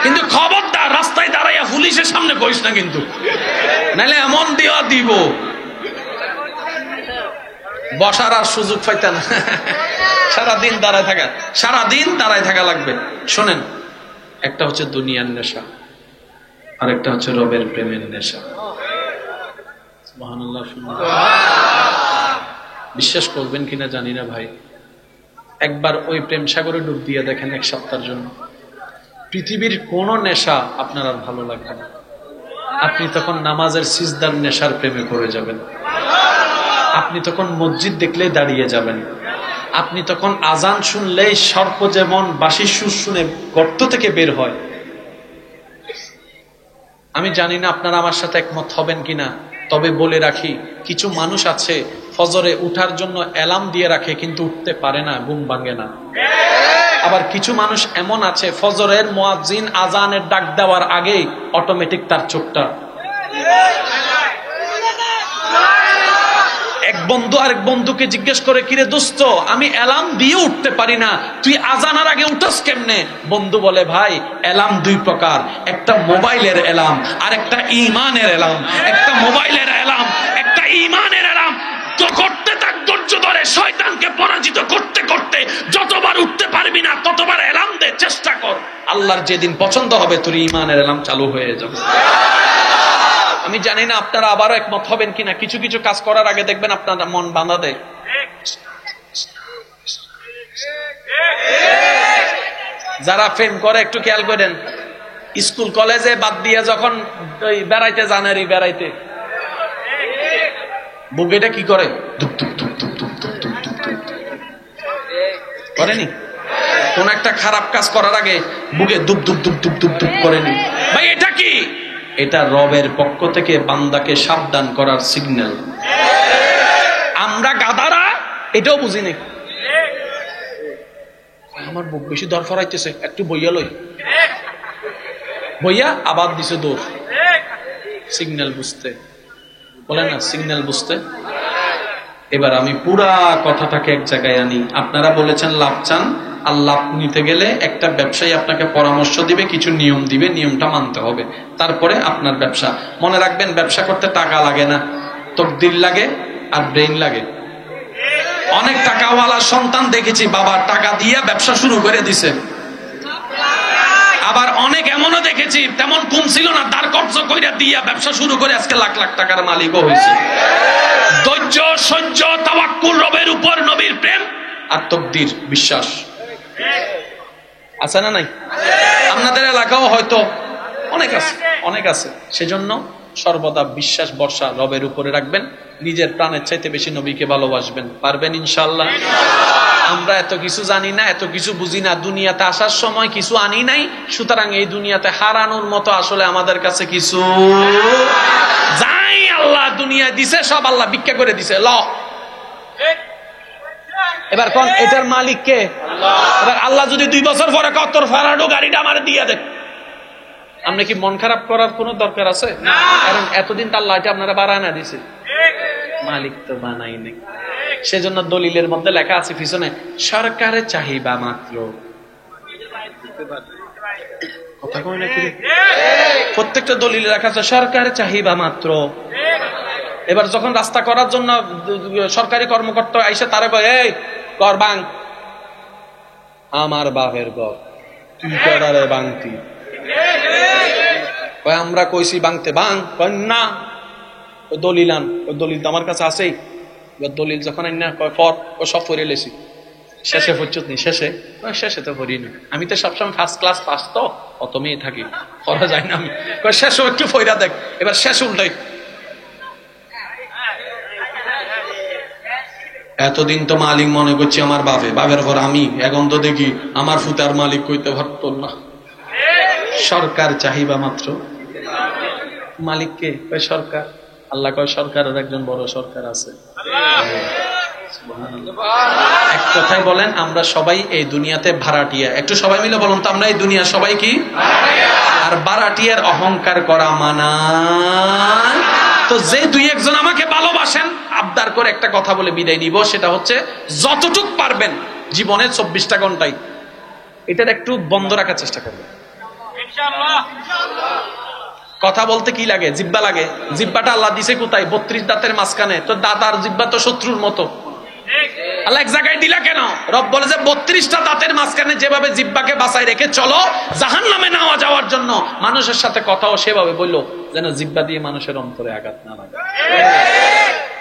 কিন্তু খবরদার রাস্তায় দাঁড়াইয়া পুলিশের সামনে কইস না কিন্তু, নাহলে এমন দেওয়া দিব বসার আর সুযোগ পাইতে না। সারাদিন দাঁড়ায় থাকা লাগবে। শোনেন, একটা হচ্ছে দুনিয়ার নেশা, আর একটা হচ্ছে রবের প্রেমের নেশা। সুবহানাল্লাহ। বিশ্বাস করবেন কিনা জানি না ভাই, একবার ওই প্রেম সাগরে ডুব দিয়ে দেখেন 1 সপ্তাহের জন্য, পৃথিবীর কোন নেশা আপনার আর ভালো লাগবে না। আপনি তখন নামাজের সিজদার নেশার প্রেমে পড়ে যাবেন। আপনি তখন মসজিদ দেখলেই দাঁড়িয়ে যাবেন। আপনি তখন আজান শুনলেই সর্প যেমন বাঁশির সুর শুনে গর্ত থেকে বের হয়। আমি জানি না আপনারা আমার সাথে একমত হবেন কিনা, তবে বলে রাখি, কিছু মানুষ আছে ফজরে উঠার জন্য অ্যালার্ম দিয়ে রাখে কিন্তু উঠতে পারে না, ঘুম ভাঙে না। আবার কিছু মানুষ এমন আছে ফজরের মুয়াজ্জিন আজানের ডাক দেওয়ার আগেই অটোমেটিক তার চোখটা। এক বন্ধু আরেক বন্ধুকে জিজ্ঞেস করে, কিরে দোস্ত, আমি অ্যালার্ম দিয়ে উঠতে পারি না, তুই আজানের আগে উঠস কেমনে? বন্ধু বলে, ভাই অ্যালার্ম 2 প্রকার, একটা মোবাইলের অ্যালার্ম আর একটা ঈমানের অ্যালার্ম। একটা মোবাইলের অ্যালার্ম, একটা ঈমানের অ্যালার্ম। তো করতে থাক ধৈর্য ধরে, শয়তানকে পরাজিত করতে করতে যতবার উঠতে পারবি না ততবার অ্যালার্ম দে, চেষ্টা কর। আল্লাহর যেদিন পছন্দ হবে তোর ঈমানের অ্যালার্ম চালু হয়ে যাবে। আমি জানি না আপনারা আবারও একমত হবেন কিনা। কিছু কিছু কাজ করার আগে দেখবেন আপনার মন বাঁধা দেয়। যারা প্রেম করে একটু খেয়াল করেন, স্কুল কলেজে বাদ দিয়ে যখন ওই বেড়াইতে যান, বেড়াইতে বুকেটা কি করে, ধুপ ধুপ ধুপ ধুপ ধুপ ধুপ ধুপ ধুপ ধুপ করেনি? কোন একটা খারাপ কাজ করার আগে বুকে ধুপ ধুপ ধুপ ধুপ ধুপ ধুপ করেনি? ভাই এটা কি? এটা রবের পক্ষ থেকে বান্দাকে সাবধান করার সিগন্যাল। আমরা গাধারা এটাও বুঝি নাই। আমার বুক বেশি দর ফরাইতেছে, একটু বইয়া লই, বইয়া আবার দিছে দৌড়। সিগন্যাল বুঝতে বলে না, সিগন্যাল বুঝতে। এবার আমি পুরা কথাটাকে এক জায়গায় আনি। আপনারা বলেছেন লাভ চান, আর লাভ নিতে গেলে একটা ব্যবসায়ী আপনাকে পরামর্শ দিবে, কিছু নিয়ম দিবে, নিয়মটা মানতে হবে, তারপরে আপনার ব্যবসা। মনে রাখবেন, ব্যবসা করতে টাকা লাগে না, তকদির লাগে আর ব্রেইন লাগে। অনেক টাকাওয়ালা সন্তান দেখেছি বাবার টাকা দিয়ে ব্যবসা শুরু করে দিছে, আবার অনেক এমনও দেখেছি তেমন কম ছিল না, তার খরচ কইরা দিয়া ব্যবসা শুরু করে আজকে লাখ লাখ টাকার মালিকও হয়েছে। ধৈর্য, সহ্য, তাওয়াক্কুল, রবের উপর নবীর প্রেম আর তকদির, বিশ্বাস আছে না নাই? আপনাদের এলাকাও হয়তো অনেক আছে, অনেক আছে। সেজন্য সর্বদা বিশ্বাস ভরসা রবের উপরে রাখবেন, নিজের প্রাণের চাইতে বেশি নবীকে ভালোবাসবেন। পারবেন ইনশাআল্লাহ? আমরা এত কিছু জানি না, এত কিছু বুঝি না, দুনিয়াতে আসার সময় কিছু আনি নাই, সুতরাং এই দুনিয়াতে হারানোর মতো আসলে আমাদের কাছে কিছু যাই আল্লাহ দুনিয়ায় দিছে, সব আল্লাহ ভিক্ষা করে দিছে। ল এবার কোন এটার মালিক কে? এবার আল্লাহ যদি 2 বছর পরে কতর ফারাডো গাড়িটা আমার দিয়ে দেয়, আপনি কি মন খারাপ করার কোন দরকার আছে? কারণ এতদিন তো আল্লাহ এটা আপনারা বাড়ায় না দিছে, মালিক তো বানাই নাই। সেজন্য দলিলের মধ্যে লেখা আছে পিছনে, সরকারে চাহিবা মাত্র। কথা কয় না কি? প্রত্যেকটা দলিলে লেখা আছে সরকারে চাহিবা মাত্র। এবার যখন রাস্তা করার জন্য সরকারি কর্মকর্তা আইসে তারা কয়, এই কর বাং, আমার বাপের ঘর, তুই করারে বাংতি। আমরা কইছি বাংতে, বাং না, ওই দলিল আন, ওই দলিল তো আমার কাছে আছেই। এবার দলিল যখন আইন না কয় ফর, ও সব পড়ে লেছি। শেষে পর্যন্ত নি, শেষে তো পড়ি না, আমি তো সবসময় ফার্স্ট ক্লাস পাস, তো অত মেয়ে থাকি, পড়া যায় না আমি। শেষও একটু ফইরা দেখ, এবার শেষ উল্টাই। এতদিন তো মালিক মনে করছি আমার বাপে, বাপের পর আমি, এখন তো দেখি আমার ফুতার মালিক কইতে পারত না। সরকার চাহিবা মাত্র, মালিককে কয় সরকার। আল্লাহ কয় সরকারের একজন বড় সরকার আছে। এক কথায় বলেন, আমরা সবাই এই দুনিয়াতে ভাড়াটিয়া। একটু সবাই মিলে বলুন তো, আমরা এই দুনিয়া সবাই কি? আর ভাড়াটিয়ার অহংকার করা মানা। তো যে 2-1 আমাকে ভালোবাসেন, আবদার করে একটা কথা বলে বিদায় নিব, সেটা হচ্ছে যতটুক পারবেন জীবনের 24টা ঘন্টায় এটার একটু বন্ধ রাখার চেষ্টা করবেন। কথা বলতে কি লাগে? জিব্বা লাগে। জিব্বাটা আল্লাহ দিছে কোথায়? 32 দাঁতের মাঝখানে। তো দাদার জিব্বা তো শত্রুর মতো, আল্লাহ এক জায়গায় দিলা কেন? রব বলে যে 32টা দাঁতের মাঝখানে যেভাবে জিব্বাকে বাঁচায় রেখে চলো জাহান্নামে না যাওয়ার জন্য, মানুষের সাথে কথাও সেভাবে বললো যেন জিব্বা দিয়ে মানুষের অন্তরে আঘাত না লাগে।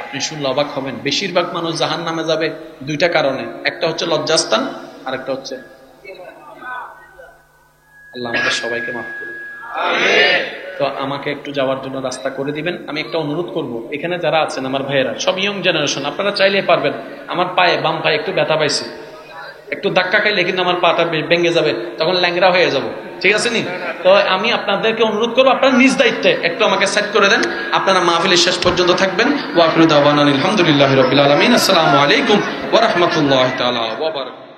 আপনি শুনলে অবাক হবেন, বেশিরভাগ মানুষ জাহান্নামে যাবে 2টা কারণে। একটা হচ্ছে লজ্জাস্থান, আর একটা হচ্ছে, আল্লাহ আমাদের সবাইকে মাফ করুন। তো আমাকে একটু যাওয়ার জন্য রাস্তা করে দিবেন। আমি একটা অনুরোধ করব, এখানে যারা আছেন আমার ভাইয়েরা, সব ইয়ং জেনারেশন, আপনারা চাইলে পারবেন। আমার পায়ে, বাম পায়ে একটু ব্যথা পাইছি, একটু ধাক্কা খাইলে কিন্তু আমার পাটা ভেঙে যাবে, তখন ল্যাংরা হয়ে যাব, ঠিক আছে নি? তো আমি আপনাদেরকে অনুরোধ করবো, আপনারা নিজ দায়িত্বে একটু আমাকে সেট করে দেন। আপনারা মাহফিলের শেষ পর্যন্ত থাকবেন। ওয়া আখিরু দাওয়ানা আলহামদুলিল্লাহি রাব্বিল আলামিন। আসসালামু আলাইকুম ওয়া রাহমাতুল্লাহি তাআলা ওয়া বারাকাতুহু।